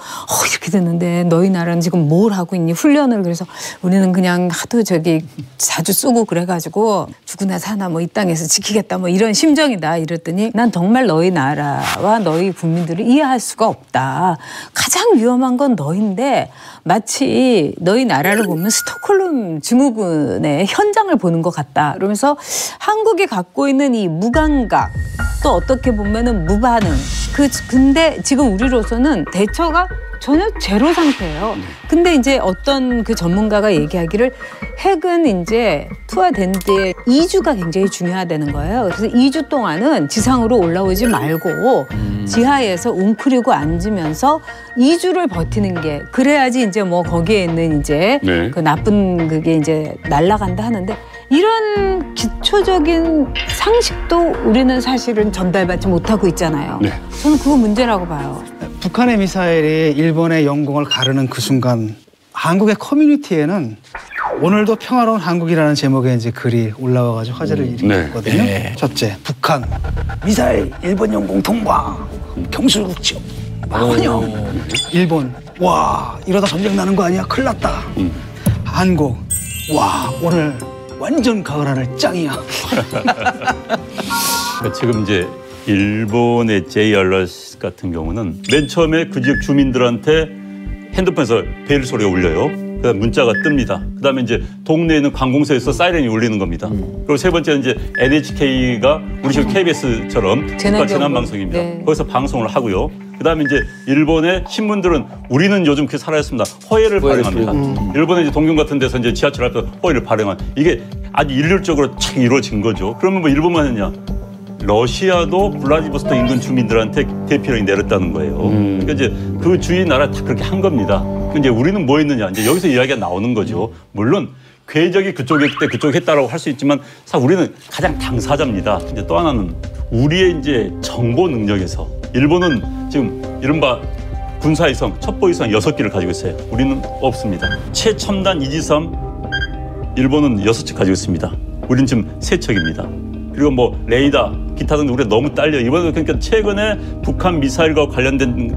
이렇게 됐는데 너희 나라는 지금 뭘 하고 있니? 훈련을. 그래서 우리는 그냥 하도 자주 쓰고 그래가지고 죽으나 사나 뭐 이 땅에서 지키겠다 뭐 이런 심정이다. 이랬더니 난 정말 너희 나라와 너희 국민들을 이해할 수가 없다. 가장 위험한 건 너인데 마치 너희 나라를 보면 스톡홀름 증후군의 현장을 보는 것 같다. 그러면서 한국이 갖고 있는 이 무감각 또 어떻게 보면은 무반응. 근데 지금 우리로서는 대처가 전혀 제로 상태예요. 근데 이제 어떤 그 전문가가 얘기하기를 핵은 이제 투하된 뒤에 2주가 굉장히 중요하다는 거예요. 그래서 2주 동안은 지상으로 올라오지 말고 지하에서 웅크리고 앉으면서 2주를 버티는 게 그래야지 이제 뭐 거기에 있는 이제 그 나쁜 그게 이제 날아간다 하는데 이런 기초적인 상식도 우리는 사실은 전달받지 못하고 있잖아요. 저는 그거 문제라고 봐요. 북한의 미사일이 일본의 영공을 가르는 그 순간 한국의 커뮤니티에는 오늘도 평화로운 한국이라는 제목의 이제 글이 올라와가지고 화제를 일으켰거든요. 첫째, 북한 미사일 일본 영공 통과 경술국지역 환영. 일본 와 이러다 전쟁 나는 거 아니야? 큰일 났다. 한국 와 오늘 완전 가을 하늘 짱이야. 지금 이제 일본의 J-알러스 같은 경우는 맨 처음에 그 지역 주민들한테 핸드폰에서 벨 소리가 울려요. 그다음 문자가 뜹니다. 그다음에 이제 동네에 있는 관공서에서 사이렌이 울리는 겁니다. 그리고 세 번째는 이제 NHK가 우리 지금 KBS처럼 재난 방송입니다. 거기서 방송을 하고요. 그다음에 이제 일본의 신문들은 우리는 요즘 그게 사라졌습니다. 허예를 발행합니다. 일본의 이제 동경 같은 데서 이제 지하철 앞에서 허예를 발행한 이게 아주 일률적으로 착 이루어진 거죠. 그러면 뭐 일본만 했냐? 러시아도 블라디보스토크 인근 주민들한테 대피령이 내렸다는 거예요. 그러니까 이제 그 주위 나라 다 그렇게 한 겁니다. 이제 우리는 뭐 했느냐? 이제 여기서 이야기가 나오는 거죠. 물론 궤적이 그쪽에 때 그쪽에 했다라고 할 수 있지만 사실 우리는 가장 당사자입니다. 이제 또 하나는 우리의 이제 정보 능력에서 일본은 지금 이른바 군사위성, 첩보위성 6기를 가지고 있어요. 우리는 없습니다. 최첨단 이지섬 일본은 6척 가지고 있습니다. 우리는 지금 3척입니다. 그리고 뭐 레이더, 기타 등등 우리가 너무 딸려. 이번에 그러니까 최근에 북한 미사일과 관련된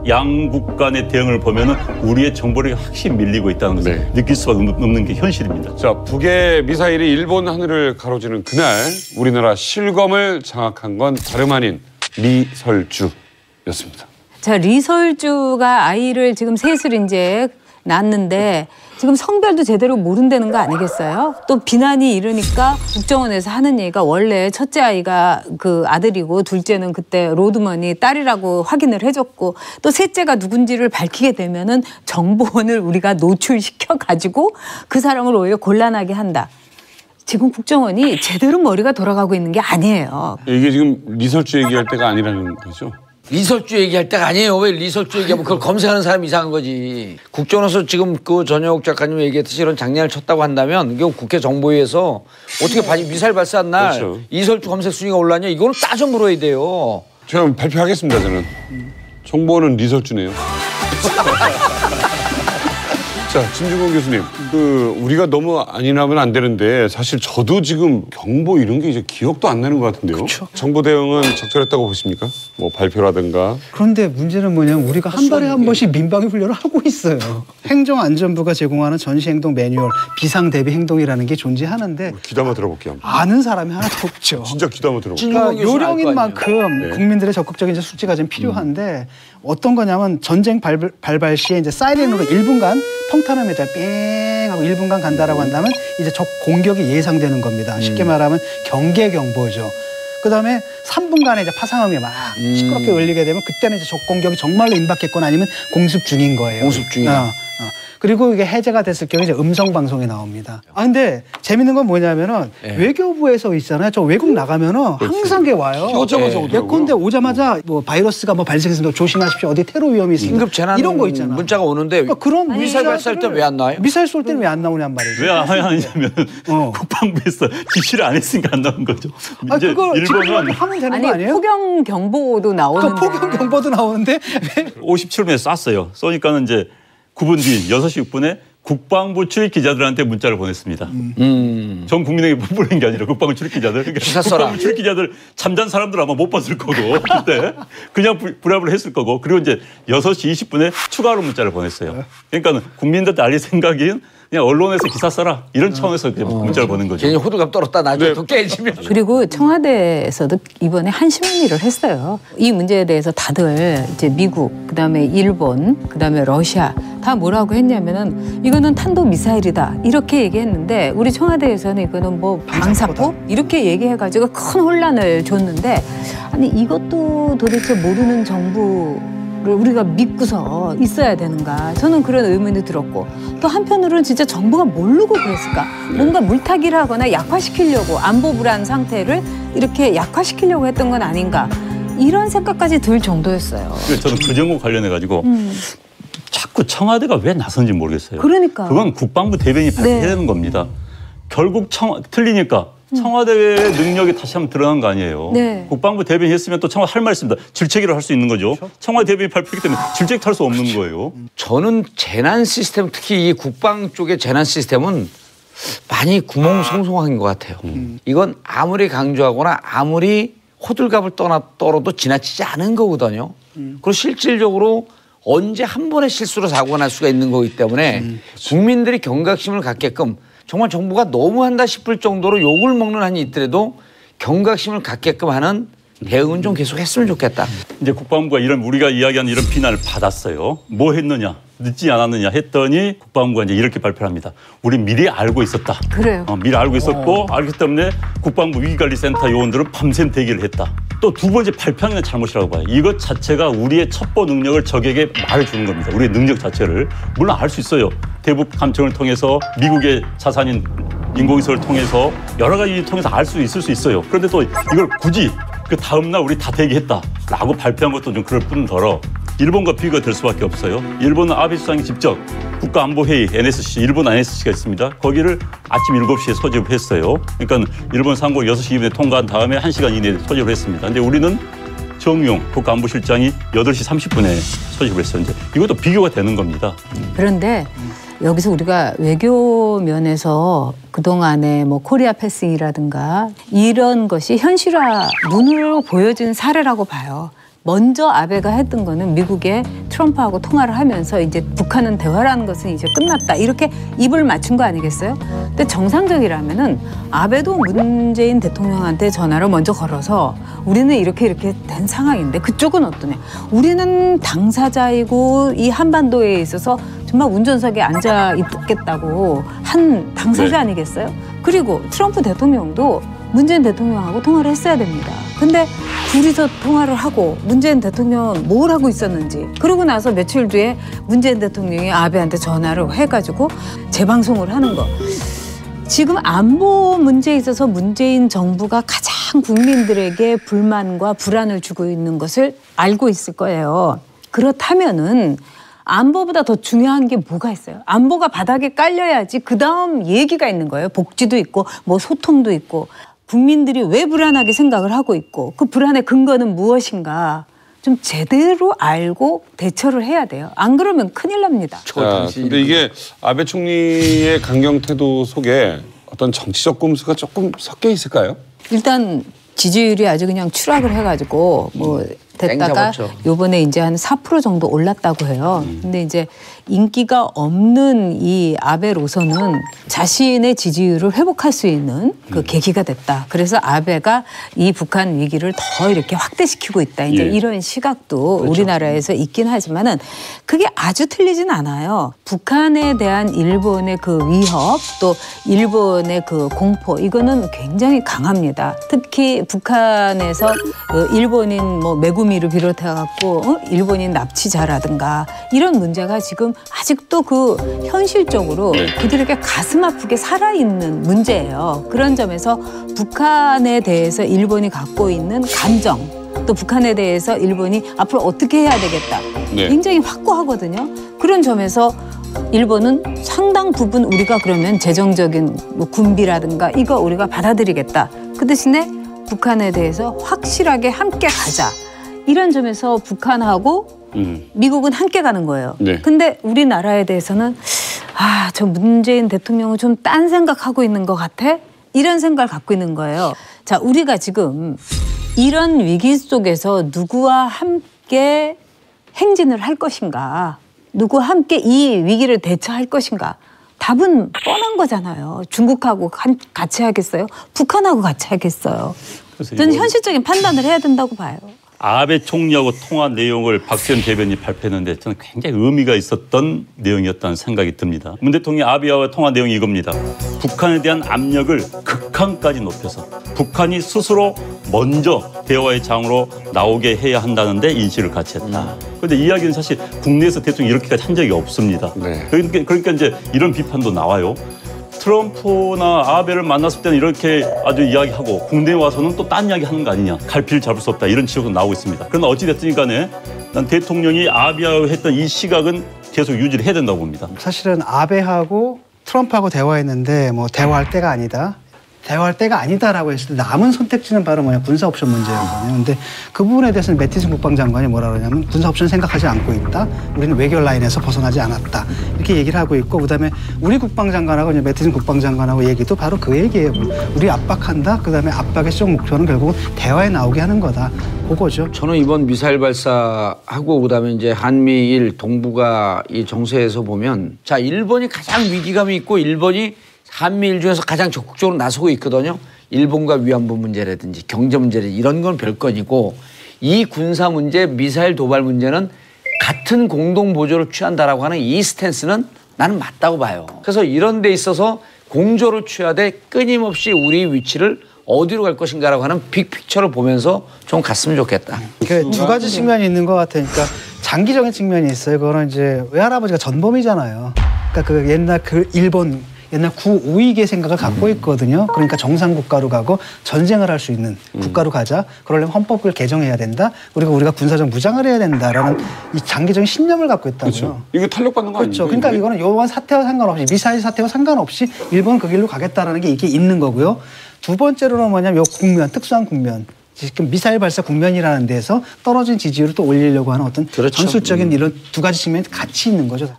양국 간의 대응을 보면은 우리의 정보력이 확실히 밀리고 있다는 것을 느낄 수밖에 없는 게 현실입니다. 자, 북의 미사일이 일본 하늘을 가로지른 그날 우리나라 실검을 장악한 건 다름 아닌 리설주였습니다. 자, 리설주가 아이를 지금 셋을 이제 낳았는데 지금 성별도 제대로 모른다는 거 아니겠어요? 또 비난이 이르니까 국정원에서 하는 얘기가 원래 첫째 아이가 그 아들이고 둘째는 그때 로드머니 딸이라고 확인을 해줬고 또 셋째가 누군지를 밝히게 되면은 정보원을 우리가 노출시켜 가지고 그 사람을 오히려 곤란하게 한다. 지금 국정원이 제대로 머리가 돌아가고 있는 게 아니에요. 이게 지금 리설주 얘기할 때가 아니라는 거죠? 리설주 얘기할 때가 아니에요. 왜 리설주 얘기하면 그걸 검색하는 사람이 이상한 거지. 국정원에서 지금 그 전영욱 작가님 얘기했듯이 이런 장난을 쳤다고 한다면 이거 국회 정보위에서 어떻게 미사일 발사한 날 그렇죠. 이설주 검색 순위가 올랐냐 이거는 따져 물어야 돼요. 제가 발표하겠습니다. 저는. 정보는 리설주네요. 자, 진중권 교수님, 우리가 너무 안일하면 안 되는데 사실 저도 지금 경보 이런 게 이제 기억도 안 나는 것 같은데요. 그쵸. 정보 대응은 적절했다고 보십니까? 뭐 발표라든가. 그런데 문제는 뭐냐면 우리가 한 달에 한 번씩 민방위 훈련을 하고 있어요. 행정안전부가 제공하는 전시행동 매뉴얼 비상대비 행동이라는 게 존재하는데 귀담아 들어볼게요. 아는 사람이 하나도 없죠. 진짜 귀담아 들어볼게요. 그러니까 요령인 만큼 네. 국민들의 적극적인 이제 숙지가 좀 필요한데 어떤 거냐면 전쟁 발발 시에 이제 사이렌으로 1분간 통탄음에다 삥 하고 1분간 간다라고 한다면 이제 적 공격이 예상되는 겁니다. 쉽게 말하면 경계 경보죠. 그다음에 3분간의 이제 파상음이 막 시끄럽게 울리게 되면 그때는 이제 적 공격이 정말로 임박했거나 아니면 공습 중인 거예요. 공습 중이야. 그리고 이게 해제가 됐을 경우에 이제 음성 방송이 나옵니다. 근데 재밌는 건 뭐냐면은 외교부에서 있잖아요. 저 외국 나가면은 항상 게 와요. 오자마자 오더라고요. 예컨대 오자마자 뭐 바이러스가 뭐 발생했습니다. 조심하십시오. 어디 테러 위험이 있습니다. 긴급 재난 이런 거 있잖아. 문자가 오는데 그러니까 그런 미사일 발사할 때 왜 안 나와요? 미사일 쏠 때는 왜 안 나오냔 말이죠. 왜 안 하냐면 국방부에서 지시를 안 했으니까 안 나온 거죠. 이제 그거 일본은 하면 되는 아니 거 아니에요? 폭염 경보도 나오는데. 폭염 경보도 나오는데 57분에 쐈어요. 쏘니까는 이제 9분 뒤 6시 6분에 국방부 출입 기자들한테 문자를 보냈습니다. 전 국민에게 보낸 게 아니라 국방부 출입 기자들. 그러니까 기사 써라. 국방부 출입 기자들 잠잔 사람들 아마 못 봤을 거고 그때 그냥 불합을 했을 거고 그리고 이제 6시 20분에 추가로 문자를 보냈어요. 그러니까 국민들한테 알릴 생각인 그냥 언론에서 기사 써라 이런 차원에서 문자를 보낸 거죠. 괜히 호들갑 떨었다 나중에 또 깨지면. 그리고 청와대에서도 이번에 한심한 일을 했어요. 이 문제에 대해서 다들 이제 미국, 그다음에 일본, 그다음에 러시아 다 뭐라고 했냐면은 이거는 탄도 미사일이다 이렇게 얘기했는데 우리 청와대에서는 이거는 뭐 방사포 이렇게 얘기해가지고 큰 혼란을 줬는데 아니 이것도 도대체 모르는 정부를 우리가 믿고서 있어야 되는가 저는 그런 의문이 들었고 또 한편으로는 진짜 정부가 모르고 그랬을까 뭔가 물타기를 하거나 약화시키려고 안보 불안 상태를 이렇게 약화시키려고 했던 건 아닌가 이런 생각까지 들 정도였어요. 그래서 저는 그 정부 관련해가지고 자꾸 청와대가 왜 나선지 모르겠어요. 그러니까. 그건 국방부 대변인이 발표해야 되는 겁니다. 결국 틀리니까 청와대의 능력이 다시 한번 드러난 거 아니에요. 네. 국방부 대변인 했으면 또 청와대 할 말 있습니다. 질책이라고 할 수 있는 거죠. 그렇죠? 청와대 대변인이 발표했기 때문에 질책도 할 수 없는 거예요. 저는 재난 시스템 특히 이 국방 쪽의 재난 시스템은 많이 구멍송송한 것 같아요. 이건 아무리 강조하거나 아무리 호들갑을 떨어도 지나치지 않은 거거든요. 그리고 실질적으로 언제 한 번의 실수로 사고가 날 수가 있는 거기 때문에 국민들이 경각심을 갖게끔 정말 정부가 너무한다 싶을 정도로 욕을 먹는 한이 있더라도 경각심을 갖게끔 하는 대응은 좀 계속 했으면 좋겠다. 이제 국방부가 이런 우리가 이야기하는 이런 비난을 받았어요. 뭐 했느냐, 늦지 않았느냐 했더니 국방부가 이제 이렇게 발표를 합니다. 우리 미리 알고 있었다. 그래요. 미리 알고 있었고 알기 때문에 국방부 위기관리센터 요원들은 밤샘 대기를 했다. 또 두 번째 발표한 건 잘못이라고 봐요. 이것 자체가 우리의 첩보 능력을 적에게 말해주는 겁니다. 우리의 능력 자체를. 물론 알 수 있어요. 대북 감청을 통해서 미국의 자산인 인공위성을 통해서 여러 가지 통해서 알 수 있을 수 있어요. 그런데 또 이걸 굳이 그 다음날 우리 다 대기했다라고 발표한 것도 좀 그럴 뿐더러 일본과 비교가 될 수밖에 없어요. 일본은 아베 수상이 직접 국가안보회의 NSC, 일본 NSC가 있습니다. 거기를 아침 7시에 소집을 했어요. 그러니까 일본 상고 6시 2분에 통과한 다음에 1시간 이내에 소집을 했습니다. 근데 우리는 정용 국가안보실장이 8시 30분에 소집을 했어요. 이제 이것도 비교가 되는 겁니다. 그런데 여기서 우리가 외교 면에서 그동안에 뭐 코리아 패싱이라든가 이런 것이 현실화 눈으로 보여진 사례라고 봐요. 먼저 아베가 했던 거는 미국의 트럼프하고 통화를 하면서 이제 북한은 대화라는 것은 이제 끝났다 이렇게 입을 맞춘 거 아니겠어요? 근데 정상적이라면은 아베도 문재인 대통령한테 전화를 먼저 걸어서 우리는 이렇게 된 상황인데 그쪽은 어떠냐? 우리는 당사자이고 이 한반도에 있어서 정말 운전석에 앉아 있겠다고 한 당사자 아니겠어요? 그리고 트럼프 대통령도 문재인 대통령하고 통화를 했어야 됩니다. 근데 둘이서 통화를 하고 문재인 대통령은 뭘 하고 있었는지 그러고 나서 며칠 뒤에 문재인 대통령이 아베한테 전화를 해가지고 재방송을 하는 거. 지금 안보 문제에 있어서 문재인 정부가 가장 국민들에게 불만과 불안을 주고 있는 것을 알고 있을 거예요. 그렇다면은 안보보다 더 중요한 게 뭐가 있어요? 안보가 바닥에 깔려야지 그 다음 얘기가 있는 거예요. 복지도 있고 뭐 소통도 있고. 국민들이 왜 불안하게 생각을 하고 있고 그 불안의 근거는 무엇인가 좀 제대로 알고 대처를 해야 돼요. 안 그러면 큰일 납니다. 근데 이게 아베 총리의 강경 태도 속에 어떤 정치적 꼼수가 조금 섞여 있을까요? 일단 지지율이 아주 그냥 추락을 해가지고 뭐 됐다가 요번에 이제 한 4% 정도 올랐다고 해요. 근데 이제 인기가 없는 이 아베로서는 자신의 지지율을 회복할 수 있는 그 계기가 됐다. 그래서 아베가 이 북한 위기를 더 이렇게 확대시키고 있다. 이제 이런 시각도 그렇죠. 우리나라에서 있긴 하지만은 그게 아주 틀리진 않아요. 북한에 대한 일본의 그 위협 또 일본의 그 공포 이거는 굉장히 강합니다. 특히 북한에서 일본인 뭐 메구미를 비롯해갖고 일본인 납치자라든가 이런 문제가 지금 아직도 그 현실적으로 그들에게 가슴 아프게 살아있는 문제예요. 그런 점에서 북한에 대해서 일본이 갖고 있는 감정 또 북한에 대해서 일본이 앞으로 어떻게 해야 되겠다 굉장히 확고하거든요. 그런 점에서 일본은 상당 부분 우리가 그러면 재정적인 뭐 군비라든가 이거 우리가 받아들이겠다. 그 대신에 북한에 대해서 확실하게 함께 가자. 이런 점에서 북한하고 미국은 함께 가는 거예요. 근데 우리나라에 대해서는 저 문재인 대통령은 좀 딴 생각하고 있는 것 같아? 이런 생각을 갖고 있는 거예요. 자, 우리가 지금 이런 위기 속에서 누구와 함께 행진을 할 것인가? 누구와 함께 이 위기를 대처할 것인가? 답은 뻔한 거잖아요. 중국하고 같이 하겠어요? 북한하고 같이 하겠어요? 저는 현실적인 판단을 해야 된다고 봐요. 아베 총리하고 통화 내용을 박지원 대변인이 발표했는데 저는 굉장히 의미가 있었던 내용이었다는 생각이 듭니다. 문 대통령이 아베와 통화 내용이 이겁니다. 북한에 대한 압력을 극한까지 높여서 북한이 스스로 먼저 대화의 장으로 나오게 해야 한다는데 인식을 같이 했다. 그런데 이야기는 사실 국내에서 대통령이 이렇게까지 한 적이 없습니다. 그러니까 이제 이런 비판도 나와요. 트럼프나 아베를 만났을 때는 이렇게 아주 이야기하고 국내에 와서는 또 딴 이야기 하는 거 아니냐. 갈피를 잡을 수 없다. 이런 지적도 나오고 있습니다. 그러나 어찌됐든 간에 난 대통령이 아베하고 했던 이 시각은 계속 유지를 해야 된다고 봅니다. 사실은 아베하고 트럼프하고 대화했는데 뭐 대화할 때가 아니다. 대화할 때가 아니다라고 했을 때 남은 선택지는 바로 뭐냐 군사 옵션 문제였거든요. 근데 그 부분에 대해서는 매티슨 국방장관이 뭐라 그러냐면 군사 옵션 생각하지 않고 있다. 우리는 외교 라인에서 벗어나지 않았다. 이렇게 얘기를 하고 있고 그다음에 우리 국방장관하고 이제 매티슨 국방장관하고 얘기도 바로 그 얘기예요. 우리 압박한다. 그다음에 압박의 최종 목표는 결국은 대화에 나오게 하는 거다. 그거죠. 저는 이번 미사일 발사하고 그다음에 이제 한미일 동북아 이 정세에서 보면 자 일본이 가장 위기감이 있고 일본이 한미일 중에서 가장 적극적으로 나서고 있거든요. 일본과 위안부 문제라든지 경제 문제라든지 이런 건 별건이고 이 군사 문제, 미사일 도발 문제는 같은 공동 보조를 취한다라고 하는 이 스탠스는 나는 맞다고 봐요. 그래서 이런 데 있어서 공조를 취하되 끊임없이 우리 위치를 어디로 갈 것인가라고 하는 빅픽처를 보면서 좀 갔으면 좋겠다. 그 두 가지 측면이 있는 것 같으니까 장기적인 측면이 있어요. 그거는 이제 외할아버지가 전범이잖아요. 그러니까 그 옛날 그 일본 옛날 구우익의 생각을 갖고 있거든요. 그러니까 정상국가로 가고 전쟁을 할 수 있는 국가로 가자. 그러려면 헌법을 개정해야 된다. 그리고 우리가 군사적 무장을 해야 된다라는 이 장기적인 신념을 갖고 있다고요. 그렇죠. 이거 탄력받는 거 아니에요? 그렇죠. 그러니까 이거는 요번 사태와 상관없이 미사일 사태와 상관없이 일본은 그 길로 가겠다라는 게 이게 있는 거고요. 두 번째로는 뭐냐면 요 국면, 특수한 국면. 지금 미사일 발사 국면이라는 데서 떨어진 지지율을 또 올리려고 하는 어떤 그렇죠. 전술적인 이런 두 가지 측면이 같이 있는 거죠.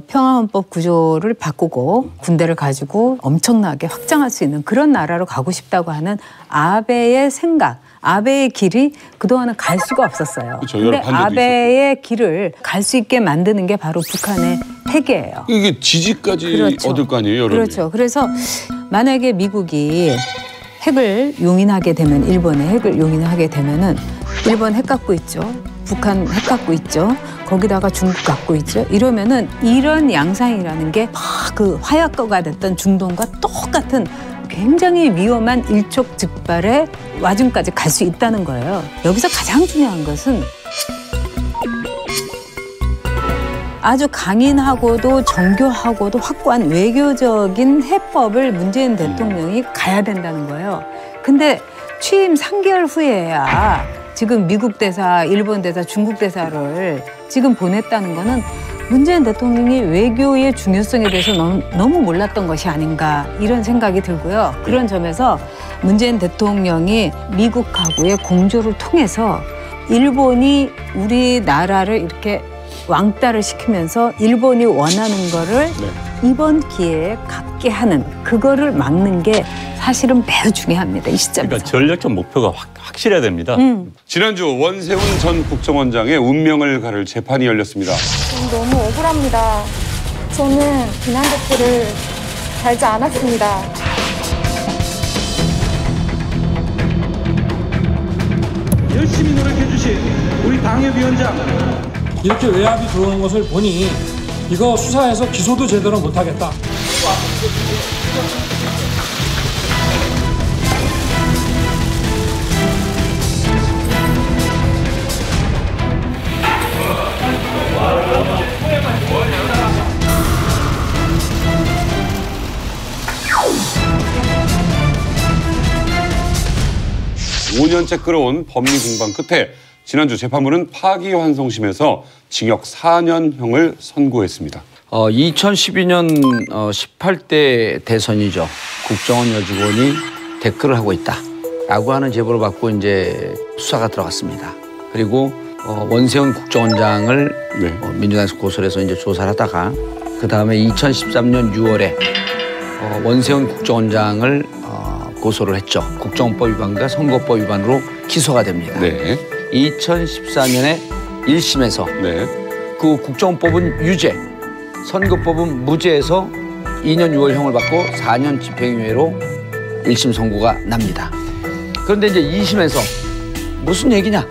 평화헌법 구조를 바꾸고 군대를 가지고 엄청나게 확장할 수 있는 그런 나라로 가고 싶다고 하는 아베의 생각, 아베의 길이 그동안은 갈 수가 없었어요. 그런데 아베의 길을 갈 수 있게 만드는 게 바로 북한의 핵이에요. 이게 지지까지 그렇죠. 얻을 거 아니에요, 여러분? 그렇죠. 그래서 만약에 미국이 핵을 용인하게 되면, 일본의 핵을 용인하게 되면은 일본 핵 갖고 있죠. 북한 핵 갖고 있죠. 거기다가 중국 갖고 있죠. 이러면은 이런 양상이라는 게 막 그 화약고가 됐던 중동과 똑같은 굉장히 위험한 일촉즉발의 와중까지 갈 수 있다는 거예요. 여기서 가장 중요한 것은 아주 강인하고도 정교하고도 확고한 외교적인 해법을 문재인 대통령이 가야 된다는 거예요. 근데 취임 3개월 후에야 지금 미국 대사, 일본 대사, 중국 대사를 지금 보냈다는 거는 문재인 대통령이 외교의 중요성에 대해서 너무 몰랐던 것이 아닌가 이런 생각이 들고요. 그런 점에서 문재인 대통령이 미국하고의 공조를 통해서 일본이 우리나라를 이렇게 왕따를 시키면서 일본이 원하는 거를 이번 기회에 갖게 하는, 그거를 막는 게 사실은 매우 중요합니다. 이 시점에서. 그러니까 전략적 목표가 확실해야 됩니다. 지난주 원세훈 전 국정원장의 운명을 가를 재판이 열렸습니다. 너무 억울합니다. 저는 비난대표를 달지 않았습니다. 열심히 노력해 주신 우리 당협위원장, 이렇게 외압이 들어오는 것을 보니 이거 수사해서 기소도 제대로 못하겠다. 오 5년째 끌어온 법리 공방 끝에 지난주 재판부는 파기환송심에서 징역 4년형을 선고했습니다. 2012년 18대 대선이죠. 국정원 여직원이 댓글을 하고 있다라고 하는 제보를 받고 이제 수사가 들어갔습니다. 그리고 원세훈 국정원장을 민주당에서 고소를 해서 이제 조사를 하다가 그 다음에 2013년 6월에 원세훈 국정원장을 고소를 했죠. 국정원법 위반과 선거법 위반으로 기소가 됩니다. 2014년에 1심에서 그 국정원법은 유죄, 선거법은 무죄에서 2년 6월형을 받고 4년 집행유예로 1심 선고가 납니다. 그런데 이제 2심에서 무슨 얘기냐?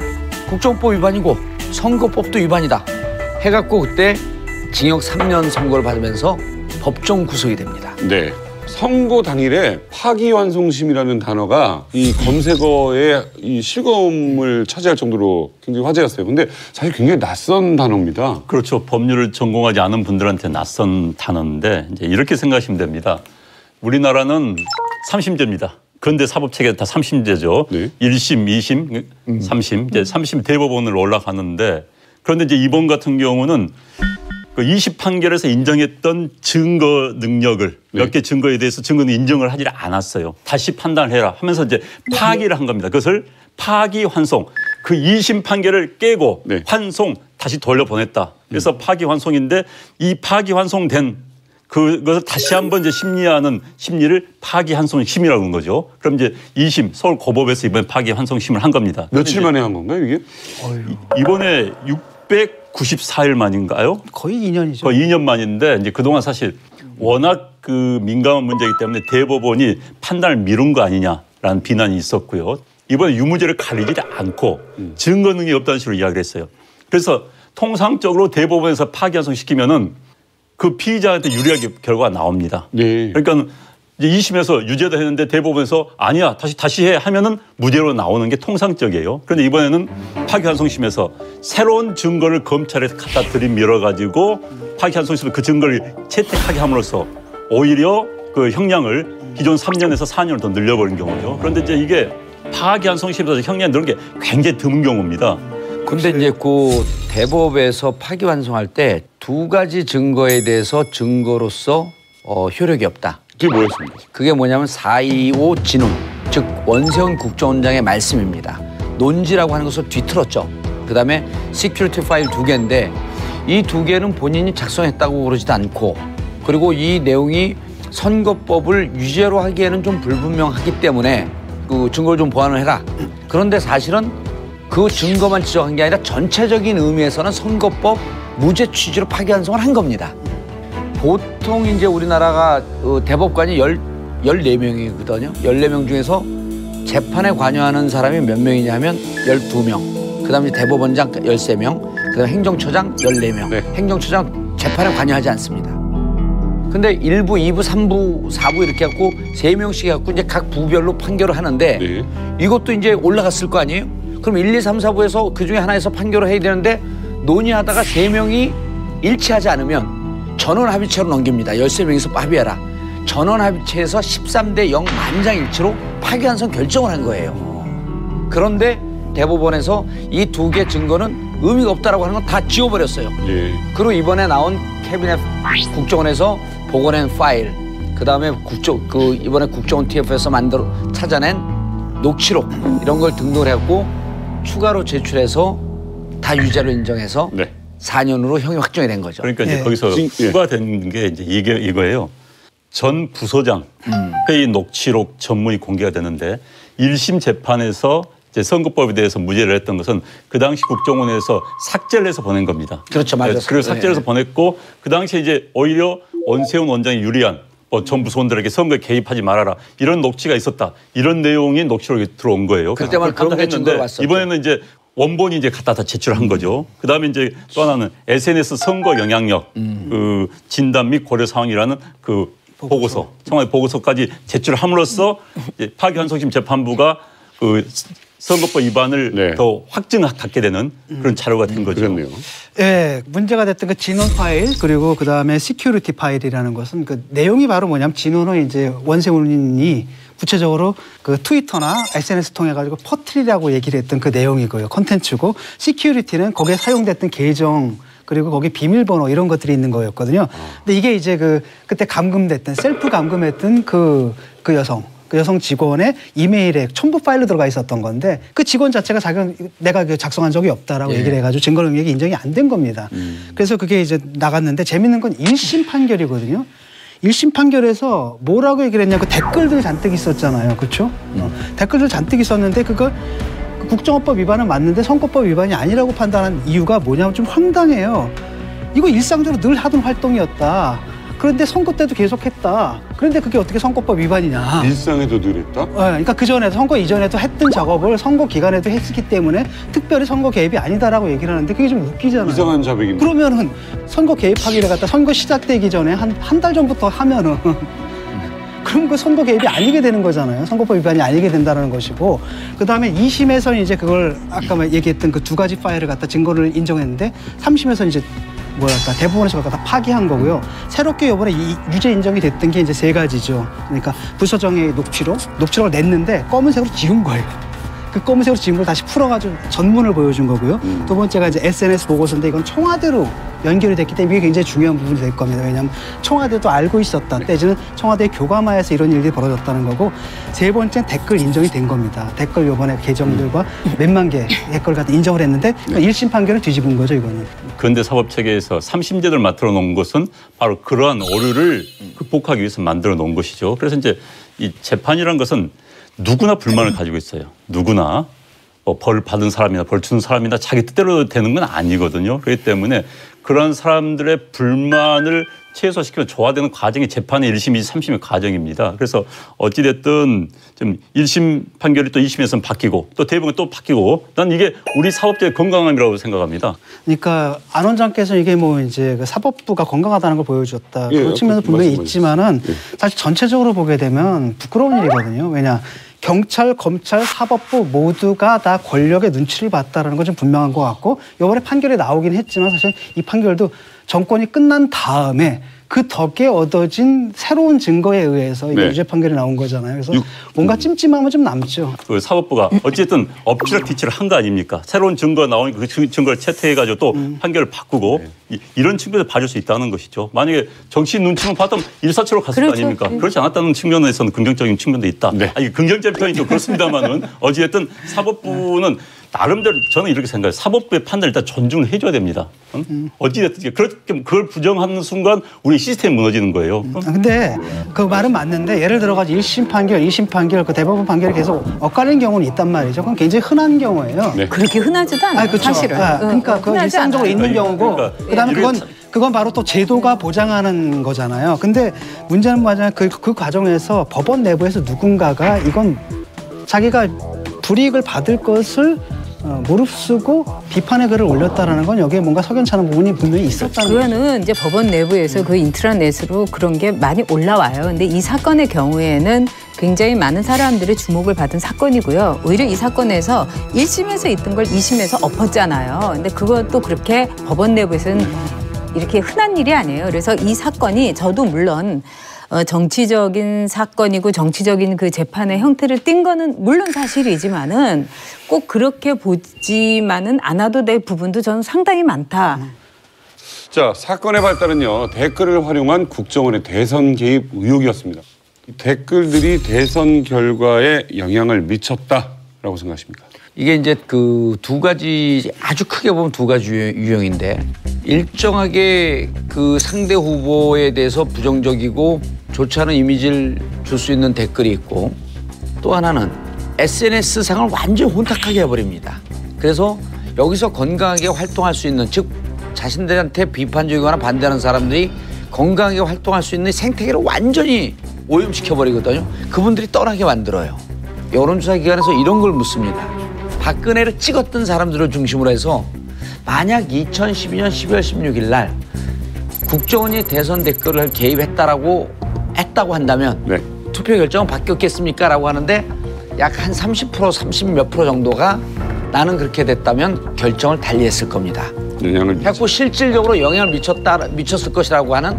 국정원법 위반이고 선거법도 위반이다 해갖고 그때 징역 3년 선고를 받으면서 법정 구속이 됩니다. 선거 당일에 파기환송심이라는 단어가 이 검색어에 이 실검을 차지할 정도로 굉장히 화제였어요. 근데 사실 굉장히 낯선 단어입니다. 그렇죠. 법률을 전공하지 않은 분들한테 낯선 단어인데 이제 이렇게 생각하시면 됩니다. 우리나라는 3심제입니다. 근대 사법체계가 다 3심제죠. 1심, 2심, 3심. 이제 3심 대법원으로 올라가는데 그런데 이제 이번 같은 경우는 그 2심 판결에서 인정했던 증거 능력을 몇 개 증거에 대해서 증거는 인정을 하지 않았어요. 다시 판단을 해라 하면서 이제 파기를 한 겁니다. 그것을 파기환송. 그 2심 판결을 깨고 환송 다시 돌려보냈다. 그래서 파기환송인데 이 파기환송된 그것을 다시 한번 이제 심리하는 심리를 파기환송심이라고 하는 거죠. 그럼 이제 2심 서울고법에서 이번에 파기환송심을 한 겁니다. 며칠 만에 한 건가요, 이게? 이번에 694일 만인가요? 거의 2년이죠. 거의 2년 만인데 이제 그동안 사실 워낙 그 민감한 문제이기 때문에 대법원이 판단을 미룬 거 아니냐라는 비난이 있었고요. 이번에 유무죄를 가리지 않고 증거 능력이 없다는 식으로 이야기를 했어요. 그래서 통상적으로 대법원에서 파기환송 시키면은 그 피의자한테 유리하게 결과가 나옵니다. 그러니까 이제 2심에서 유죄다 했는데 대법원에서 아니야 다시 해 하면은 무죄로 나오는 게 통상적이에요. 그런데 이번에는 파기환송심에서 새로운 증거를 검찰에 갖다 들이밀어가지고 파기환송심에서 그 증거를 채택하게 함으로써 오히려 그 형량을 기존 3년에서 4년을 더 늘려버린 경우죠. 그런데 이제 이게 파기환송심에서 형량이 늘은 게 굉장히 드문 경우입니다. 근데 이제 그 대법에서 파기환송할 때 2가지 증거에 대해서 증거로서 효력이 없다. 그게 뭐였습니까? 그게 뭐냐면 425 진원. 즉 원세훈 국정원장의 말씀입니다. 논지라고 하는 것을 뒤틀었죠. 그다음에 시큐리티 파일 2개인데 이 2개는 본인이 작성했다고 그러지도 않고 그리고 이 내용이 선거법을 유죄로 하기에는 좀 불분명하기 때문에 그 증거를 좀 보완을 해라. 그런데 사실은 그 증거만 지적한 게 아니라 전체적인 의미에서는 선거법 무죄 취지로 파기환송을 한 겁니다. 보통 이제 우리나라가 대법관이 14명이거든요. 14명 중에서 재판에 관여하는 사람이 몇 명이냐 하면 12명. 그다음에 대법원장 13명. 그다음에 행정처장 14명. 네. 행정처장 재판에 관여하지 않습니다. 근데 1부, 2부, 3부, 4부 이렇게 갖고 3명씩 갖고 이제 각 부별로 판결을 하는데 네. 이것도 이제 올라갔을 거 아니에요? 그럼 1, 2, 3, 4부에서 그 중에 하나에서 판결을 해야 되는데 논의하다가 3명이 일치하지 않으면 전원합의체로 넘깁니다. 13명이서 합의해라. 전원합의체에서 13대 0 만장일치로 파기환송 결정을 한 거예요. 그런데 대법원에서 이 2개 증거는 의미가 없다라고 하는 건 다 지워버렸어요. 예. 그리고 이번에 나온 캐비넷 국정원에서 복원한 파일, 그다음에 이번에 국정원 TF에서 찾아낸 녹취록 이런 걸 등록해갖고 추가로 제출해서 다 유죄로 인정해서 네. 4년으로 형이 확정이 된 거죠. 그러니까 이제 예. 거기서 추가된 게 이제 이거예요. 전 부서장 이 녹취록 전문이 공개가 되는데 1심 재판에서 이제 선거법에 대해서 무죄를 했던 것은 그 당시 국정원에서 삭제를 해서 보낸 겁니다. 그렇죠, 맞아요. 그리고 삭제를 해서 보냈고 그 당시에 이제 오히려 원세훈 원장이 유리한 전 부서원들에게 선거에 개입하지 말아라 이런 녹취가 있었다. 이런 내용이 녹취록에 들어온 거예요. 그때만 그런 게 증거로 왔었죠. 이번에는 이제 원본이 이제 갖다 다 제출한 거죠. 그다음에 이제 또 하나는 SNS 선거 영향력 그 진단 및 고려 사항이라는 그 보고서, 청와대 보고서까지 제출함으로써 이제 파기환송심 재판부가 그 선거법 위반을 네. 더 확증받게 되는 그런 자료가 된 거죠. 그렇네요. 예, 문제가 됐던 그 진원 파일 그리고 그 다음에 시큐리티 파일이라는 것은 그 내용이 바로 뭐냐면 진원은 이제 원세훈이 구체적으로 그 트위터나 SNS 통해 가지고 퍼트리라고 얘기를 했던 그 내용이고요. 컨텐츠고 시큐리티는 거기에 사용됐던 계정 그리고 거기 비밀번호 이런 것들이 있는 거였거든요. 근데 이게 이제 그때 감금됐던 셀프 감금했던 그 여성 직원의 이메일에 첨부 파일로 들어가 있었던 건데 그 직원 자체가 내가 작성한 적이 없다라고 얘기를 해가지고 증거 능력이 인정이 안 된 겁니다. 그래서 그게 이제 나갔는데 재밌는 건 1심 판결이거든요. 1심 판결에서 뭐라고 얘기를 했냐면 그 댓글들 잔뜩 있었잖아요. 그렇죠? 댓글들 잔뜩 있었는데 그걸 국정원법 위반은 맞는데 선거법 위반이 아니라고 판단한 이유가 뭐냐면 좀 황당해요. 이거 일상적으로 늘 하던 활동이었다. 그런데 선거 때도 계속했다. 그런데 그게 어떻게 선거법 위반이냐. 일상에도 늘 했다? 그러니까 그전에도 선거 이전에도 했던 작업을 선거 기간에도 했기 때문에 특별히 선거 개입이 아니다라고 얘기를 하는데 그게 좀 웃기잖아요. 이상한 자백인데. 그러면은 선거 개입하기를 갖다 선거 시작되기 전에 한 달 전부터 하면은 그럼 그 선거 개입이 아니게 되는 거잖아요. 선거법 위반이 아니게 된다는 것이고 그다음에 2심에서는 이제 그걸 아까 얘기했던 그 2가지 파일을 갖다 증거를 인정했는데 3심에서 이제 대법원에서 갖다 파기한 거고요. 새롭게 이번에 유죄 인정이 됐던 게 이제 3가지죠. 그러니까 부서정의 녹취록을 냈는데 검은색으로 지운 거예요. 그 검은색으로 지운 걸 다시 풀어가지고 전문을 보여준 거고요. 두 번째가 이제 SNS 보고서인데 이건 청와대로 연결이 됐기 때문에 이게 굉장히 중요한 부분이 될 겁니다. 왜냐하면 청와대도 알고 있었다. 때지는 청와대 교감하에서 이런 일들이 벌어졌다는 거고 세 번째는 댓글 인정이 된 겁니다. 댓글 이번에 계정들과 몇만 개 댓글 갖다 인정을 했는데 그러니까 1심 판결을 뒤집은 거죠, 이거는. 그런데 사법체계에서 3심제도를 만들어 놓은 것은 바로 그러한 오류를 극복하기 위해서 만들어 놓은 것이죠. 그래서 이제 이 재판이라는 것은 누구나 불만을 가지고 있어요. 누구나 벌 받은 사람이나 벌 주는 사람이나 자기 뜻대로 되는 건 아니거든요. 그렇기 때문에 그런 사람들의 불만을 최소화시키면 조화되는 과정이 재판의 1심, 2심, 3심의 과정입니다. 그래서 어찌됐든 좀 1심 판결이 또 2심에서는 바뀌고 또 대법원이 또 바뀌고 난 이게 우리 사법제의 건강함이라고 생각합니다. 그러니까 안 원장께서 이게 뭐 이제 그 사법부가 건강하다는 걸 보여줬다. 그런 측면도 분명히 있지만은 사실 전체적으로 보게 되면 부끄러운 일이거든요. 왜냐. 경찰, 검찰, 사법부 모두가 다 권력의 눈치를 봤다는 건 좀 분명한 것 같고 이번에 판결이 나오긴 했지만 사실 이 판결도 정권이 끝난 다음에 그 덕에 얻어진 새로운 증거에 의해서 이게 네. 유죄 판결이 나온 거잖아요. 그래서 뭔가 찜찜함은 좀 남죠. 그 사법부가 어쨌든 엎치락뒤치락 한 거 아닙니까? 새로운 증거가 나오니까 그 증거를 채택해가지고 또 판결을 바꾸고 이런 측면에서 봐줄 수 있다는 것이죠. 만약에 정치 눈치만 봤다면 일사초로 갔을 거 아닙니까? 그렇지 않았다는 측면에서는 긍정적인 측면도 있다. 네. 아니 긍정적인 표현이 좀 그렇습니다만은 어찌됐든 사법부는 나름대로 저는 이렇게 생각해요. 사법부의 판단을 일단 존중을 해줘야 됩니다. 어찌됐든 그렇게 그걸 부정하는 순간 우리 시스템이 무너지는 거예요. 근데 그 말은 맞는데 예를 들어가지고 1심 판결, 2심 판결, 그 대법원 판결이 계속 엇갈리는 경우는 있단 말이죠. 그건 굉장히 흔한 경우예요. 네. 그렇게 흔하지도 않아요. 그렇죠. 사실은. 그러니까 그건 흔하지 일상적으로 않아요. 있는 경우고 그다음에 그건 바로 또 제도가 보장하는 거잖아요. 근데 문제는 뭐냐면 그 과정에서 법원 내부에서 누군가가 이건 자기가 불이익을 받을 것을 무릅쓰고 비판의 글을 올렸다라는 건 여기에 뭔가 석연찮은 부분이 분명히 있었다는 거죠. 그거는 이제 법원 내부에서 그 인트라넷으로 그런 게 많이 올라와요. 근데 이 사건의 경우에는 굉장히 많은 사람들의 주목을 받은 사건이고요. 오히려 이 사건에서 1심에서 있던 걸 2심에서 엎었잖아요. 근데 그것도 그렇게 법원 내부에서는 이렇게 흔한 일이 아니에요. 그래서 이 사건이 저도 물론 정치적인 사건이고 정치적인 그 재판의 형태를 띈 거는 물론 사실이지만은 꼭 그렇게 보지만은 않아도 될 부분도 저는 상당히 많다. 자, 사건의 발달은요. 댓글을 활용한 국정원의 대선 개입 의혹이었습니다. 이 댓글들이 대선 결과에 영향을 미쳤다라고 생각하십니까? 이게 이제 그 두 가지 아주 크게 보면 두 가지 유형인데 일정하게 그 상대 후보에 대해서 부정적이고 좋지 않은 이미지를 줄 수 있는 댓글이 있고 또 하나는 SNS상을 완전히 혼탁하게 해버립니다. 그래서 여기서 건강하게 활동할 수 있는 즉 자신들한테 비판적이거나 반대하는 사람들이 건강하게 활동할 수 있는 생태계를 완전히 오염시켜버리거든요. 그분들이 떠나게 만들어요. 여론조사 기관에서 이런 걸 묻습니다. 박근혜를 찍었던 사람들을 중심으로 해서 만약 2012년 12월 16일 날 국정원이 대선 댓글을 개입했다고 한다면 네. 투표 결정은 바뀌었겠습니까? 라고 하는데 약 한 30%, 30 몇 프로 정도가 나는 그렇게 됐다면 결정을 달리했을 겁니다. 영향을 했고 실질적으로 영향을 미쳤을 것이라고 하는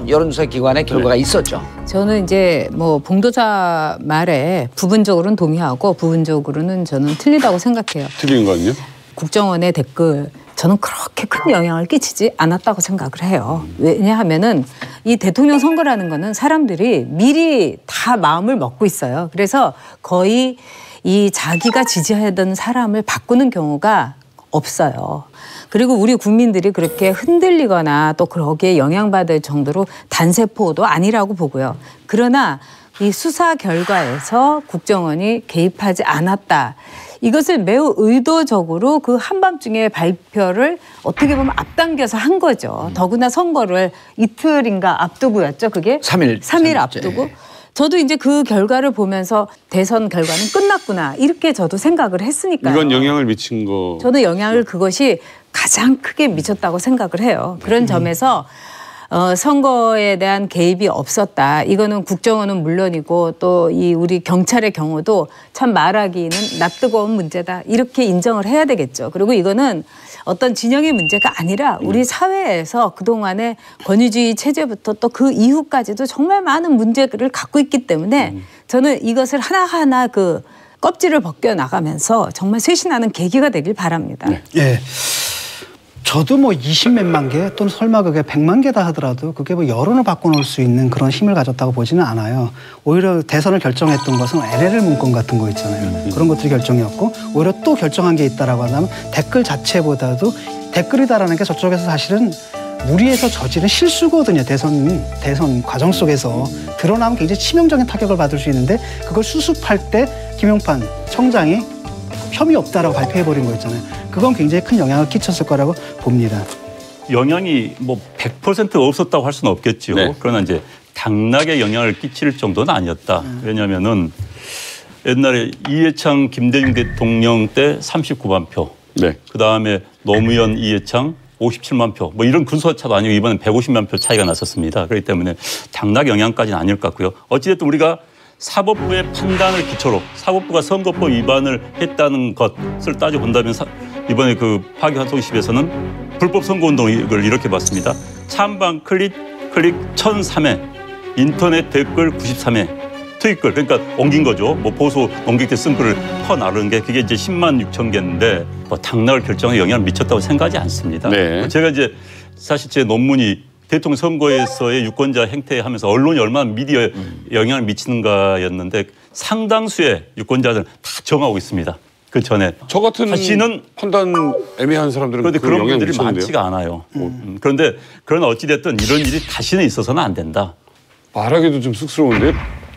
여론조사 기관의 결과가 있었죠. 저는 이제 뭐 봉도사 말에 부분적으로는 동의하고 부분적으로는 저는 틀리다고 생각해요. 틀린 거는요? 국정원의 댓글 저는 그렇게 큰 영향을 끼치지 않았다고 생각을 해요. 왜냐하면은 이 대통령 선거라는 거는 사람들이 미리 다 마음을 먹고 있어요. 그래서 거의 이 자기가 지지하던 사람을 바꾸는 경우가 없어요. 그리고 우리 국민들이 그렇게 흔들리거나 또 거기에 영향받을 정도로 단세포도 아니라고 보고요. 그러나 이 수사 결과에서 국정원이 개입하지 않았다. 이것을 매우 의도적으로 그 한밤중에 발표를 어떻게 보면 앞당겨서 한 거죠. 더구나 선거를 이틀인가 앞두고였죠. 그게 3일 앞두고. 저도 이제 그 결과를 보면서 대선 결과는 끝났구나 이렇게 저도 생각을 했으니까요. 이건 영향을 미친 거. 저는 영향을 그것이 가장 크게 미쳤다고 생각을 해요. 그런 점에서 선거에 대한 개입이 없었다. 이거는 국정원은 물론이고 또 이 우리 경찰의 경우도 참 말하기는 낯뜨거운 문제다. 이렇게 인정을 해야 되겠죠. 그리고 이거는 어떤 진영의 문제가 아니라 우리 사회에서 그동안의 권위주의 체제부터 또 그 이후까지도 정말 많은 문제를 갖고 있기 때문에 저는 이것을 하나하나 그 껍질을 벗겨 나가면서 정말 쇄신하는 계기가 되길 바랍니다. 네. 예. 저도 뭐 20몇만 개 또는 설마 그게 100만 개다 하더라도 그게 뭐 여론을 바꿔놓을 수 있는 그런 힘을 가졌다고 보지는 않아요. 오히려 대선을 결정했던 것은 LL 문건 같은 거 있잖아요. 그런 것들이 결정이었고 오히려 또 결정한 게 있다라고 하면 댓글 자체보다도 댓글이다라는 게 저쪽에서 사실은 무리해서 저지른 실수거든요. 대선 과정 속에서 드러나면 굉장히 치명적인 타격을 받을 수 있는데 그걸 수습할 때 김용판 청장이 혐의 없다라고 발표해버린 거 있잖아요. 그건 굉장히 큰 영향을 끼쳤을 거라고 봅니다. 영향이 뭐 100% 없었다고 할 수는 없겠죠. 네. 그러나 이제 당락에 영향을 끼칠 정도는 아니었다. 왜냐하면은 옛날에 이해창 김대중 대통령 때 39만 표. 네. 그다음에 노무현 이해창 57만 표. 뭐 이런 근소한 차도 아니고 이번엔 150만 표 차이가 났었습니다. 그렇기 때문에 당락 영향까지는 아닐 것 같고요. 어찌됐든 우리가 사법부의 판단을 기초로 사법부가 선거법 위반을 했다는 것을 따져본다면 이번에 그 파기환송심에서는 불법 선거운동을 이렇게 봤습니다. 찬반 클릭 클릭 1003회, 인터넷 댓글 93회, 트윗글 그러니까 옮긴 거죠. 뭐 보수 농객들 쓴 글을 퍼나르는 게 그게 이제 10만 6천 개인데 뭐 당락을 결정에 영향을 미쳤다고 생각하지 않습니다. 네. 제가 이제 사실 제 논문이 대통령 선거에서의 유권자 행태하면서 언론이 얼마나 미디어에 영향을 미치는가였는데 상당수의 유권자들은 다 정하고 있습니다. 그 전에 저 같은 다시는 판단 애매한 사람들은 그런데 그 그런 영향이 분들이 미쳤는데요. 많지가 않아요. 그런데 그러나 어찌됐든 이런 일이 다시는 있어서는 안 된다. 말하기도 좀 쑥스러운데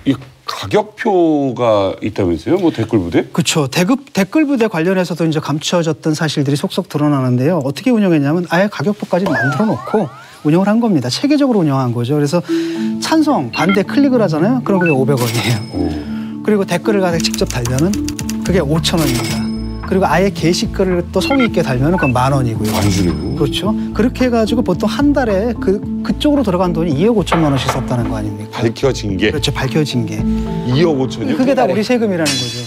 이 가격표가 있다면서요? 뭐 댓글 부대? 그렇죠. 댓글 부대 관련해서도 이제 감춰졌던 사실들이 속속 드러나는데요. 어떻게 운영했냐면 아예 가격표까지 만들어 놓고 운영을 한 겁니다. 체계적으로 운영한 거죠. 그래서 찬성, 반대 클릭을 하잖아요. 그럼 그게 500원이에요. 그리고 댓글을 가서 직접 달면은 그게 5,000원입니다. 그리고 아예 게시글을 또 성의 있게 달면은 그건 10,000원이고요. 안 주네요. 그렇죠. 그렇게 해가지고 보통 한 달에 그쪽으로 들어간 돈이 2억 5천만 원씩 썼다는 거 아닙니까? 밝혀진 게 그렇죠. 밝혀진 게. 2억 5천이요? 그게 다 우리 세금이라는 거죠.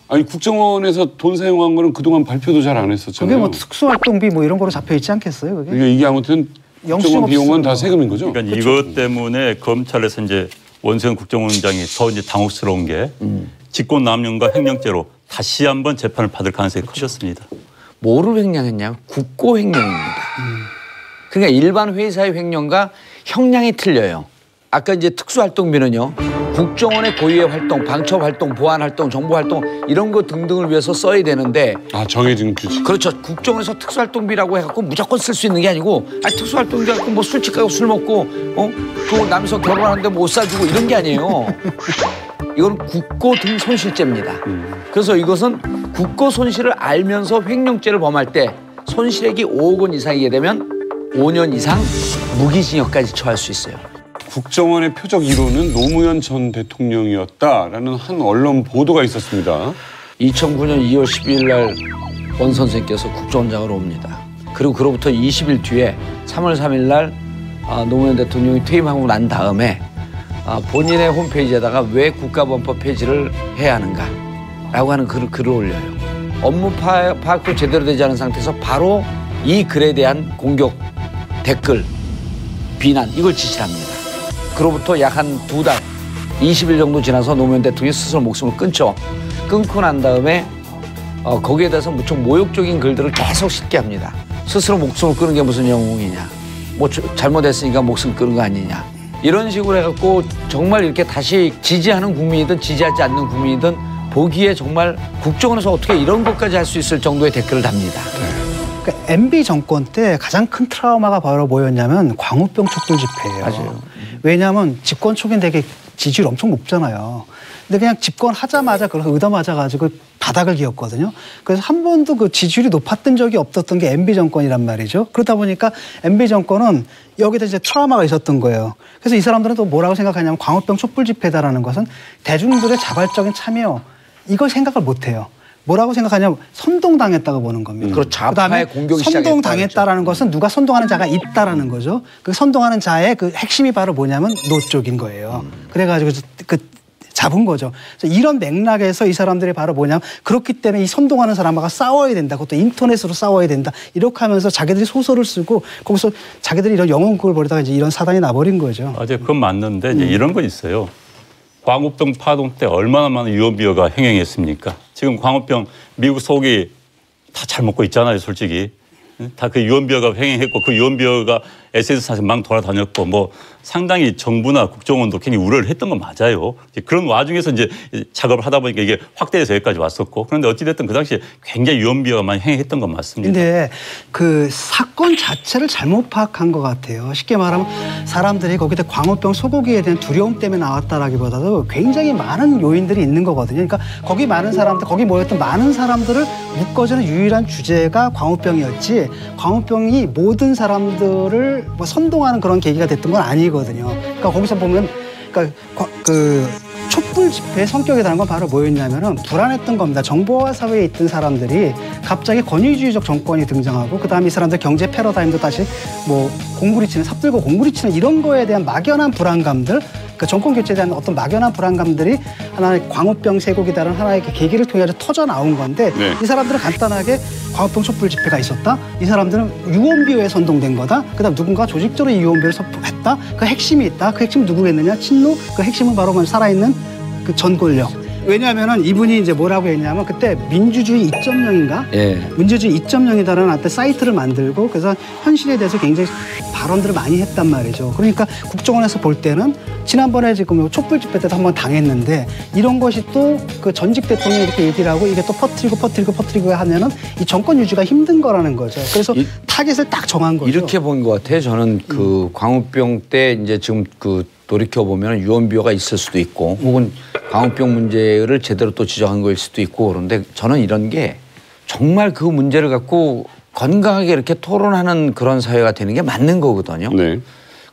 아니 국정원에서 돈 사용한 거는 그동안 발표도 잘 안 했었잖아요. 그게 뭐 특수활동비 뭐 이런 거로 잡혀 있지 않겠어요? 그게? 이게 아무튼 국정원 비용은 다 세금인 거죠? 그러니까 이것 때문에 검찰에서 이제 원세훈 국정원장이 더 이제 당혹스러운 게 직권남용과 횡령죄로 다시 한번 재판을 받을 가능성이 커졌습니다. 뭐를 횡령했냐? 국고횡령입니다. 그러니까 일반 회사의 횡령과 형량이 틀려요. 아까 이제 특수활동비는요. 국정원의 고유의 활동, 방첩 활동, 보안 활동, 정보 활동 이런 거 등등을 위해서 써야 되는데 아 정해진 규칙. 그렇죠. 국정원에서 특수활동비라고 해갖고 무조건 쓸 수 있는 게 아니고 아니 특수활동비 갖고 뭐 술집 가고 술 먹고 또 남에서 결혼하는데 못 사주고 이런 게 아니에요. 이건 국고 등 손실죄입니다. 그래서 이것은 국고 손실을 알면서 횡령죄를 범할 때 손실액이 5억 원 이상이게 되면 5년 이상 무기징역까지 처할 수 있어요. 국정원의 표적 1호는 노무현 전 대통령이었다라는 한 언론 보도가 있었습니다. 2009년 2월 12일 날 원 선생께서 국정원장으로 옵니다. 그리고 그로부터 20일 뒤에 3월 3일 날 노무현 대통령이 퇴임하고 난 다음에 본인의 홈페이지에다가 왜 국가범법 폐지를 해야 하는가라고 하는 글을 올려요. 업무 파악도 제대로 되지 않은 상태에서 바로 이 글에 대한 공격, 댓글, 비난 이걸 지시합니다. 그로부터 약 한 2달, 20일 정도 지나서 노무현 대통령이 스스로 목숨을 끊죠. 끊고 난 다음에 거기에 대해서 무척 모욕적인 글들을 계속 싣게 합니다. 스스로 목숨을 끊은 게 무슨 영웅이냐. 뭐 잘못했으니까 목숨 끊은 거 아니냐. 이런 식으로 해갖고 정말 이렇게 다시 지지하는 국민이든 지지하지 않는 국민이든 보기에 정말 국정원에서 어떻게 이런 것까지 할 수 있을 정도의 댓글을 답니다. 그러니까 MB 정권 때 가장 큰 트라우마가 바로 뭐였냐면 광우병 촛불 집회예요. 맞아요. 왜냐하면 집권 초기엔 되게 지지율 엄청 높잖아요. 근데 그냥 집권하자마자 그걸 얻어맞아가지고 바닥을 기었거든요. 그래서 한 번도 그 지지율이 높았던 적이 없었던 게 MB 정권이란 말이죠. 그러다 보니까 MB 정권은 여기다 이제 트라우마가 있었던 거예요. 그래서 이 사람들은 또 뭐라고 생각하냐면 광우병 촛불 집회다라는 것은 대중들의 자발적인 참여 이걸 생각을 못해요. 뭐라고 생각하냐면 선동당했다고 보는 겁니다. 그리고 좌파의 공격이 선동당했다라는 것은 누가 선동하는 자가 있다라는 거죠. 그 선동하는 자의 그 핵심이 바로 뭐냐면 노 쪽인 거예요. 그래가지고 그 잡은 거죠. 그래서 이런 맥락에서 이 사람들이 바로 뭐냐면 그렇기 때문에 이 선동하는 사람과 싸워야 된다. 그것도 인터넷으로 싸워야 된다. 이렇게 하면서 자기들이 소설을 쓰고 거기서 자기들이 이런 영웅극을 벌이다가 이제 이런 사단이 나버린 거죠. 맞아요. 그건 맞는데 이제 이런 건 있어요. 광우병 파동 때 얼마나 많은 유언비어가 행행했습니까? 지금 광우병 미국 소고기 다 잘 먹고 있잖아요, 솔직히. 다 그 유언비어가 행행했고 그 유언비어가 SNS상에서 막 돌아다녔고 뭐 상당히 정부나 국정원도 굉장히 우려를 했던 건 맞아요. 그런 와중에서 이제 작업을 하다 보니까 이게 확대해서 여기까지 왔었고 그런데 어찌됐든 그 당시에 굉장히 유언비어가 많이 행행했던 건 맞습니다. 근데 그 사건 자체를 잘못 파악한 것 같아요. 쉽게 말하면 사람들이 거기다 광우병 소고기에 대한 두려움 때문에 나왔다라기보다도 굉장히 많은 요인들이 있는 거거든요. 그러니까 거기 많은 사람들, 거기 모였던 많은 사람들을 묶어주는 유일한 주제가 광우병이었지 광우병이 모든 사람들을 뭐 선동하는 그런 계기가 됐던 건 아니거든요. 그러니까 거기서 보면 그러니까 그 촛불 집회의 성격이라는 건 바로 뭐였냐면은 불안했던 겁니다. 정보화 사회에 있던 사람들이 갑자기 권위주의적 정권이 등장하고 그다음에 이 사람들 경제 패러다임도 다시 뭐 공구리치는 삽들고 공구리치는 이런 거에 대한 막연한 불안감들 그 정권 교체에 대한 어떤 막연한 불안감들이 하나의 광우병 세국이다라는 하나의 계기를 통해 터져 나온 건데 네. 이 사람들은 간단하게 광우병 촛불 집회가 있었다. 이 사람들은 유언비어에 선동된 거다. 그다음 누군가 조직적으로 이 유언비어를 선포했다. 그 핵심이 있다. 그 핵심 누구겠느냐? 친노. 그 핵심은 바로 살아있는 그 전 권력. 왜냐하면은 이분이 이제 뭐라고 했냐면 그때 민주주의 2.0인가? 예. 민주주의 2.0이다라는 한때 사이트를 만들고 그래서 현실에 대해서 굉장히 발언들을 많이 했단 말이죠. 그러니까 국정원에서 볼 때는 지난번에 지금 촛불 집회 때도 한번 당했는데 이런 것이 또 그 전직 대통령이 이렇게 얘기를 하고 이게 또 퍼뜨리고 하면은 이 정권 유지가 힘든 거라는 거죠. 그래서 타겟을 딱 정한 거죠. 이렇게 본 것 같아요. 저는 그 광우병 때 이제 지금 그 돌이켜 보면 유언비어가 있을 수도 있고 혹은 광우병 문제를 제대로 또 지적한 거일 수도 있고 그런데 저는 이런 게 정말 그 문제를 갖고 건강하게 이렇게 토론하는 그런 사회가 되는 게 맞는 거거든요. 네.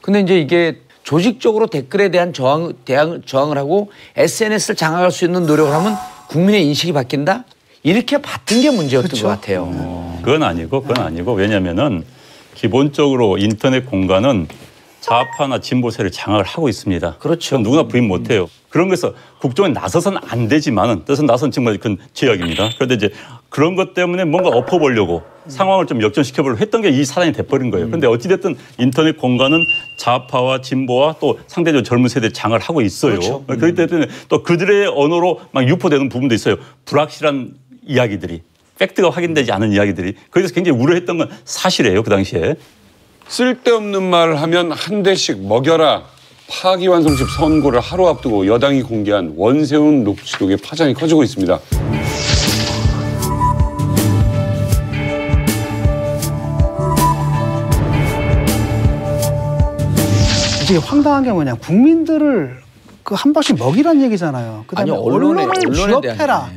근데 이제 이게 조직적으로 댓글에 대한 저항을 하고 SNS를 장악할 수 있는 노력을 하면 국민의 인식이 바뀐다? 이렇게 봤던 게 문제였던 그렇죠. 것 같아요. 그건 아니고 왜냐면은 기본적으로 인터넷 공간은 좌파나 진보세를 장악을 하고 있습니다. 그렇죠. 그건 누구나 부인 못해요. 그런 거에서 국정에 나서서는 안 되지만은 뜻은 나선 정말 큰 제약입니다. 그런데 이제 그런 것 때문에 뭔가 엎어보려고 상황을 좀 역전시켜보려고 했던 게 이 사단이 돼버린 거예요. 그런데 어찌됐든 인터넷 공간은 좌파와 진보와 또 상대적으로 젊은 세대를 장악을 하고 있어요. 그렇죠. 그렇기 때문에 또 그들의 언어로 막 유포되는 부분도 있어요. 불확실한 이야기들이. 팩트가 확인되지 않은 이야기들이. 그래서 굉장히 우려했던 건 사실이에요. 그 당시에. 쓸데없는 말을 하면 한 대씩 먹여라. 파기환송식 선고를 하루 앞두고 여당이 공개한 원세훈 녹취록의 파장이 커지고 있습니다. 이게 황당한 게 뭐냐? 국민들을 그 한 번씩 먹이란 얘기잖아요. 그다음에 아니, 언론을 취업해라.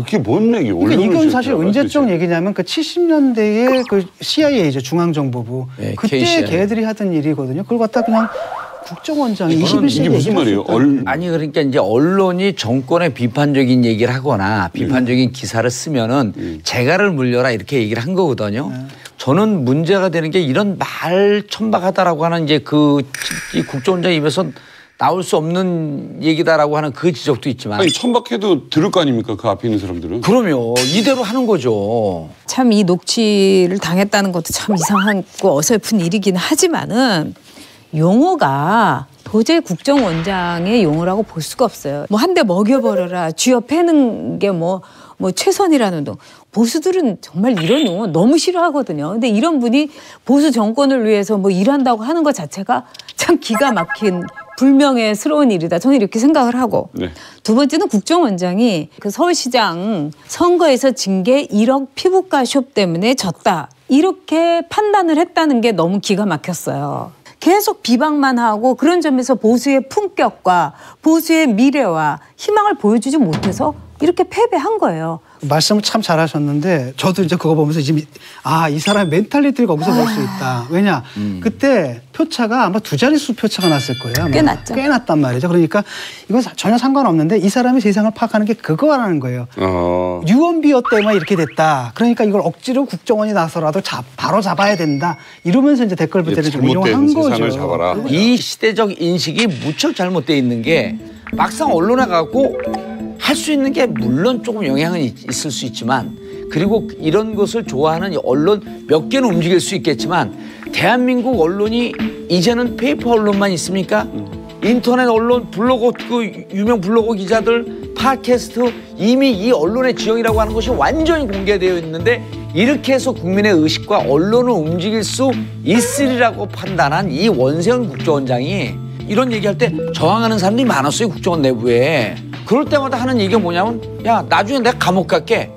이게 뭔 얘기? 그러니까 이건 사실 언제적 얘기냐면 그 70년대에 그 CIA죠, 중앙정보부. 네, 그때 KCI. 걔들이 하던 일이거든요. 그걸 갖다 그냥 국정원장이 21세기에 이게 무슨 말이에요? 아니 그러니까 이제 언론이 정권에 비판적인 얘기를 하거나 비판적인 기사를 쓰면은 재갈을 물려라 이렇게 얘기를 한 거거든요. 저는 문제가 되는 게 이런 말 천박하다라고 하는 이제 이 국정원장 입에서 나올 수 없는 얘기다라고 하는 그 지적도 있지만 아니 천박해도 들을 거 아닙니까? 그 앞에 있는 사람들은. 그럼요. 이대로 하는 거죠. 참 이 녹취를 당했다는 것도 참 이상하고 어설픈 일이긴 하지만은 용어가 도저히 국정원장의 용어라고 볼 수가 없어요. 뭐 한 대 먹여버려라, 쥐어 패는 게 뭐 최선이라는 동. 보수들은 정말 이런 용어 너무 싫어하거든요. 근데 이런 분이 보수 정권을 위해서 뭐 일한다고 하는 것 자체가 참 기가 막힌 불명예스러운 일이다. 저는 이렇게 생각을 하고. 네. 두 번째는 국정원장이 그 서울시장 선거에서 진 게 1억 피부과 숍 때문에 졌다. 이렇게 판단을 했다는 게 너무 기가 막혔어요. 계속 비방만 하고 그런 점에서 보수의 품격과 보수의 미래와 희망을 보여주지 못해서 이렇게 패배한 거예요. 말씀을 참 잘하셨는데 저도 이제 그거 보면서 지금 이 사람의 멘탈리티를 거기서 볼 수 있다. 왜냐 그때 표차가 아마 2자릿수 표차가 났을 거예요. 아마. 꽤 났죠. 꽤 났단 말이죠. 그러니까 이건 전혀 상관없는데 이 사람이 세상을 파악하는 게 그거라는 거예요. 유언비어 때문에 이렇게 됐다. 그러니까 이걸 억지로 국정원이 나서라도 바로 잡아야 된다. 이러면서 이제 댓글 부대를 좀 이용한 거죠. 세상을 잡아라. 이 시대적 인식이 무척 잘못되어 있는 게 막상 언론에 가고 할 수 있는 게 물론 조금 영향은 있을 수 있지만 그리고 이런 것을 좋아하는 언론 몇 개는 움직일 수 있겠지만 대한민국 언론이 이제는 페이퍼 언론만 있습니까? 인터넷 언론, 블로거, 그 유명 블로거 기자들, 팟캐스트 이미 이 언론의 지형이라고 하는 것이 완전히 공개되어 있는데 이렇게 해서 국민의 의식과 언론을 움직일 수 있으리라고 판단한 이 원세훈 국정원장이 이런 얘기할 때 저항하는 사람들이 많았어요. 국정원 내부에. 그럴 때마다 하는 얘기가 뭐냐면 야 나중에 내가 감옥 갈게.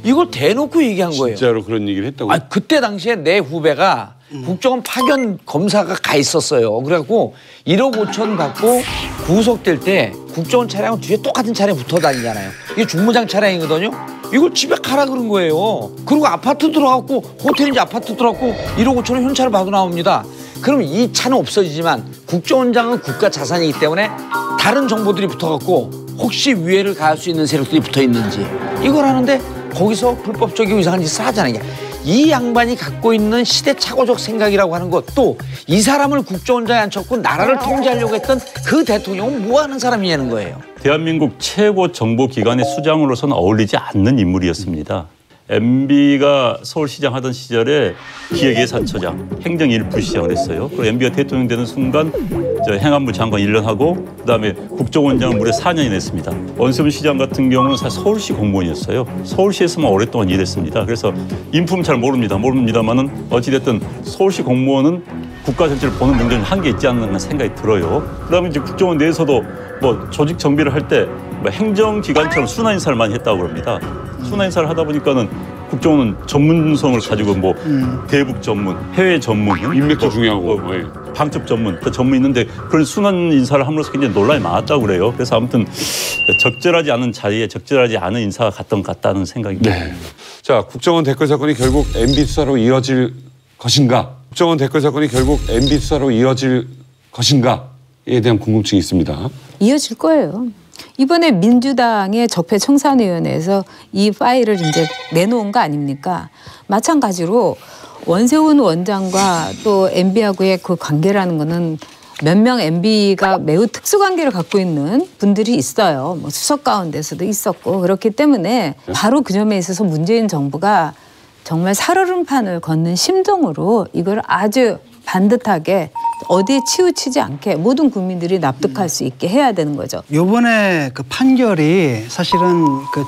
이걸 대놓고 얘기한 거예요. 진짜로 그런 얘기를 했다고요? 그때 당시에 내 후배가 국정원 파견 검사가 가 있었어요. 그래갖고 1억 5천 받고 구속될 때 국정원 차량은 뒤에 똑같은 차량에 붙어 다니잖아요. 이게 중무장 차량이거든요. 이걸 집에 가라 그런 거예요. 그리고 아파트 들어갔고 호텔인지 아파트 들어갔고 1억 5천원 현찰을 받아 나옵니다. 그럼 이 차는 없어지지만 국정원장은 국가 자산이기 때문에 다른 정보들이 붙어갖고 혹시 위해를 가할 수 있는 세력들이 붙어 있는지 이걸 하는데 거기서 불법적이고 이상한 짓을 하잖아요. 이 양반이 갖고 있는 시대착오적 생각이라고 하는 것, 또 이 사람을 국정원장에 앉혔고 나라를 통제하려고 했던 그 대통령은 뭐 하는 사람이냐는 거예요. 대한민국 최고 정보기관의 수장으로서는 어울리지 않는 인물이었습니다. MB가 서울시장 하던 시절에 기획예산처장, 행정 1부 시장을 했어요. 그리고 MB가 대통령 되는 순간 행안부 장관 1년 하고 그다음에 국정원장을 무려 4년이나 했습니다. 원세훈 시장 같은 경우는 사실 서울시 공무원이었어요. 서울시에서만 오랫동안 일했습니다. 그래서 인품 잘 모릅니다만은 어찌됐든 서울시 공무원은 국가 전체를 보는 문제는 한계 있지 않나 생각이 들어요. 그다음에 이제 국정원 내에서도 뭐 조직 정비를 할 때 뭐 행정기관처럼 순환 인사를 많이 했다고 그럽니다. 순환 인사를 하다 보니까는 국정원은 전문성을 가지고 뭐 대북 전문, 해외 전문, 인맥도 중요하고 방첩 전문, 전문이 있는데 그런 순환 인사를 함으로써 굉장히 논란이 많았다고 그래요. 그래서 아무튼 적절하지 않은 자리에 적절하지 않은 인사가 갔던 것 같다는 생각입니다. 네. 자, 국정원 댓글 사건이 결국 MB 수사로 이어질 것인가? 국정원 댓글 사건이 결국 MB 수사로 이어질 것인가에 대한 궁금증이 있습니다. 이어질 거예요. 이번에 민주당의 적폐청산위원회에서 이 파일을 이제 내놓은 거 아닙니까? 마찬가지로 원세훈 원장과 또 MB하고의 그 관계라는 거는 몇 명 MB가 매우 특수관계를 갖고 있는 분들이 있어요. 뭐 수석 가운데서도 있었고 그렇기 때문에 바로 그 점에 있어서 문재인 정부가 정말 살얼음판을 걷는 심정으로 이걸 아주 반듯하게 어디에 치우치지 않게 모든 국민들이 납득할 수 있게 해야 되는 거죠. 이번에 그 판결이 사실은 그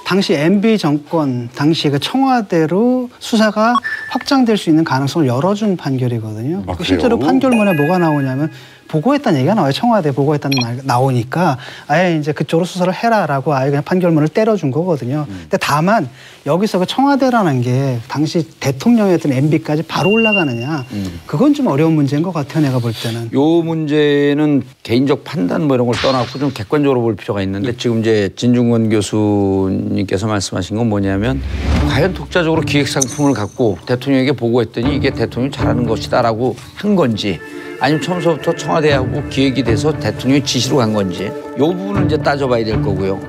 당시 MB 정권 당시 그 청와대로 수사가 확장될 수 있는 가능성을 열어준 판결이거든요. 아, 실제로 판결문에 뭐가 나오냐면 보고했다는 얘기가 나와요. 청와대 보고했다는 말 나오니까 아예 이제 그쪽으로 수사를 해라라고 아예 그냥 판결문을 때려준 거거든요. 근데 다만 여기서 그 청와대라는 게 당시 대통령이었던 MB까지 바로 올라가느냐 그건 좀 어려운 문제인 것 같아요. 내가 볼 때는. 요 문제는 개인적 판단 뭐 이런 걸 떠나고 좀 객관적으로 볼 필요가 있는데 지금 이제 진중권 교수님께서 말씀하신 건 뭐냐면 과연 독자적으로 기획상품을 갖고 대통령에게 보고했더니 이게 대통령이 잘하는 것이다라고 한 건지 아니면 처음부터 청와대하고 기획이 돼서 대통령의 지시로 간 건지 이 부분을 이제 따져봐야 될 거고요.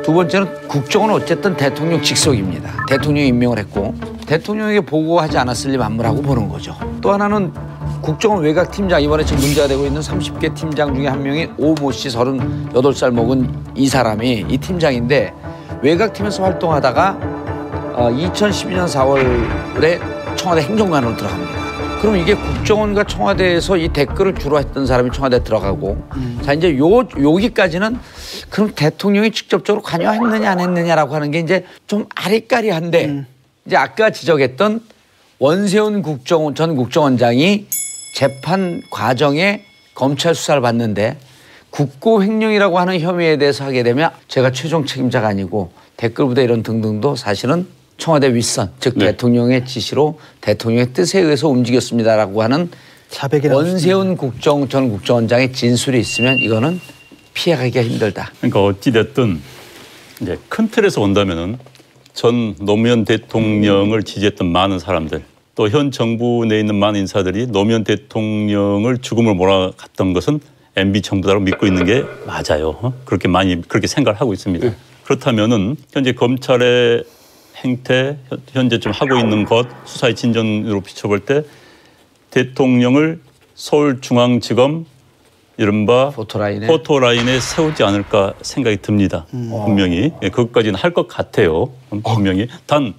두 번째는 국정은 어쨌든 대통령 직속입니다. 대통령이 임명을 했고 대통령에게 보고하지 않았을 리 만무라고 보는 거죠. 또 하나는 국정원 외곽팀장 이번에 지금 문제가 되고 있는 30개 팀장 중에 한 명이 오모 씨 38살 먹은 이 사람이 이 팀장인데 외곽팀에서 활동하다가 2012년 4월에 청와대 행정관으로 들어갑니다. 그럼 이게 국정원과 청와대에서 이 댓글을 주로 했던 사람이 청와대에 들어가고 자 이제 여기까지는 그럼 대통령이 직접적으로 관여했느냐 안 했느냐라고 하는 게 이제 좀 아리까리한데 이제 아까 지적했던 원세훈 전 국정원장이 재판 과정에 검찰 수사를 받는데 국고 횡령이라고 하는 혐의에 대해서 하게 되면 제가 최종 책임자가 아니고 댓글 부대 이런 등등도 사실은 청와대 윗선, 즉 대통령의 지시로 대통령의 뜻에 의해서 움직였습니다라고 하는 원세훈 전 국정원장의 진술이 있으면 이거는 피해가기가 힘들다. 그러니까 어찌됐든 이제 큰 틀에서 본다면은 전 노무현 대통령을 지지했던 많은 사람들 또 현 정부 내에 있는 많은 인사들이 노무현 대통령을 죽음을 몰아갔던 것은 MB 정부다라고 믿고 있는 게 맞아요. 그렇게 많이 그렇게 생각을 하고 있습니다. 그렇다면은 현재 검찰의 행태, 현재 좀 하고 있는 것, 수사의 진전으로 비춰볼 때 대통령을 서울중앙지검 이른바 포토라인에 세우지 않을까 생각이 듭니다. 분명히. 그것까지는 할 것 같아요. 분명히. 단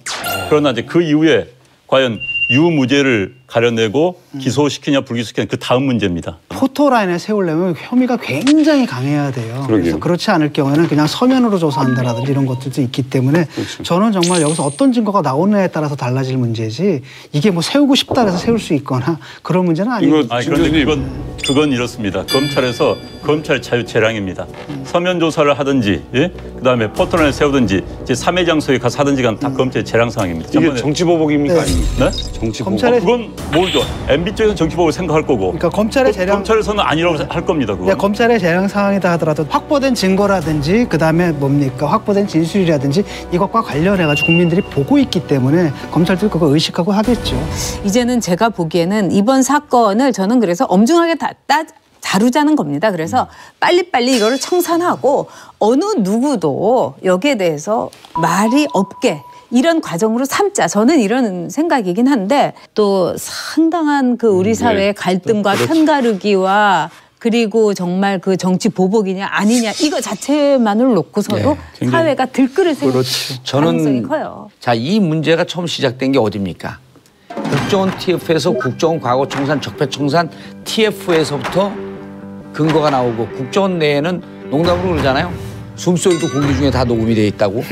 그러나 이제 그 이후에 과연 유무죄를 가려내고 기소시키냐 불기소시키냐 그 다음 문제입니다. 포토라인에 세우려면 혐의가 굉장히 강해야 돼요. 그래서 그렇지 않을 경우에는 그냥 서면으로 조사한다라든지 이런 것들도 있기 때문에 저는 정말 여기서 어떤 증거가 나오느냐에 따라서 달라질 문제지 이게 뭐 세우고 싶다 해서 세울 수 있거나 그런 문제는 아니고. 그런데 그건 이렇습니다. 검찰에서 검찰 자유 재량입니다. 서면 조사를 하든지 그다음에 포토라인에 세우든지 이제 3회 장소에 가서 하든지 간 다 검찰의 재량 사항입니다. 이게 정치보복입니까? 아닙니까? 네? 정치보복. 그건 뭘죠? MB 쪽에서는 정치보복을 생각할 거고. 그러니까 검찰의 재량. 검찰에서는 아니라고 할 겁니다. 그건. 검찰의 재량 사항이다 하더라도 확보된 증거라든지 그다음에 뭡니까 확보된 진술이라든지 이것과 관련해가지고 국민들이 보고 있기 때문에 검찰도 그거 의식하고 하겠죠. 이제는 제가 보기에는 이번 사건을 저는 그래서 엄중하게 다루자는 겁니다. 그래서 빨리빨리 이거를 청산하고 어느 누구도 여기에 대해서 말이 없게 이런 과정으로 삼자. 저는 이런 생각이긴 한데 또 상당한 그 우리 사회의 갈등과 편가르기와 그리고 정말 그 정치 보복이냐 아니냐 이거 자체만을 놓고서도 사회가 들끓을 가능성이 커요. 자, 이 문제가 처음 시작된 게 어디입니까? 국정원 TF에서 국정원 과거청산, 적폐청산 TF에서부터 근거가 나오고 국정원 내에는 농담으로 그러잖아요. 숨소리도 공기 중에 다 녹음이 돼 있다고.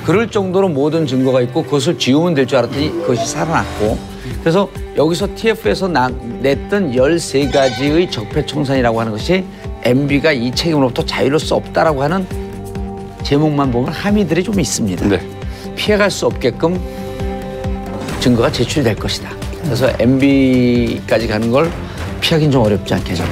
그럴 정도로 모든 증거가 있고 그것을 지우면 될 줄 알았더니 그것이 살아났고 그래서 여기서 TF에서 냈던 13가지의 적폐청산이라고 하는 것이 MB가 이 책임으로부터 자유로울 수 없다라고 하는 제목만 보면 함의들이 좀 있습니다. 네. 피해갈 수 없게끔 증거가 제출이 될 것이다. 그래서 MB까지 가는 걸 피하기는 좀 어렵지 않겠냐.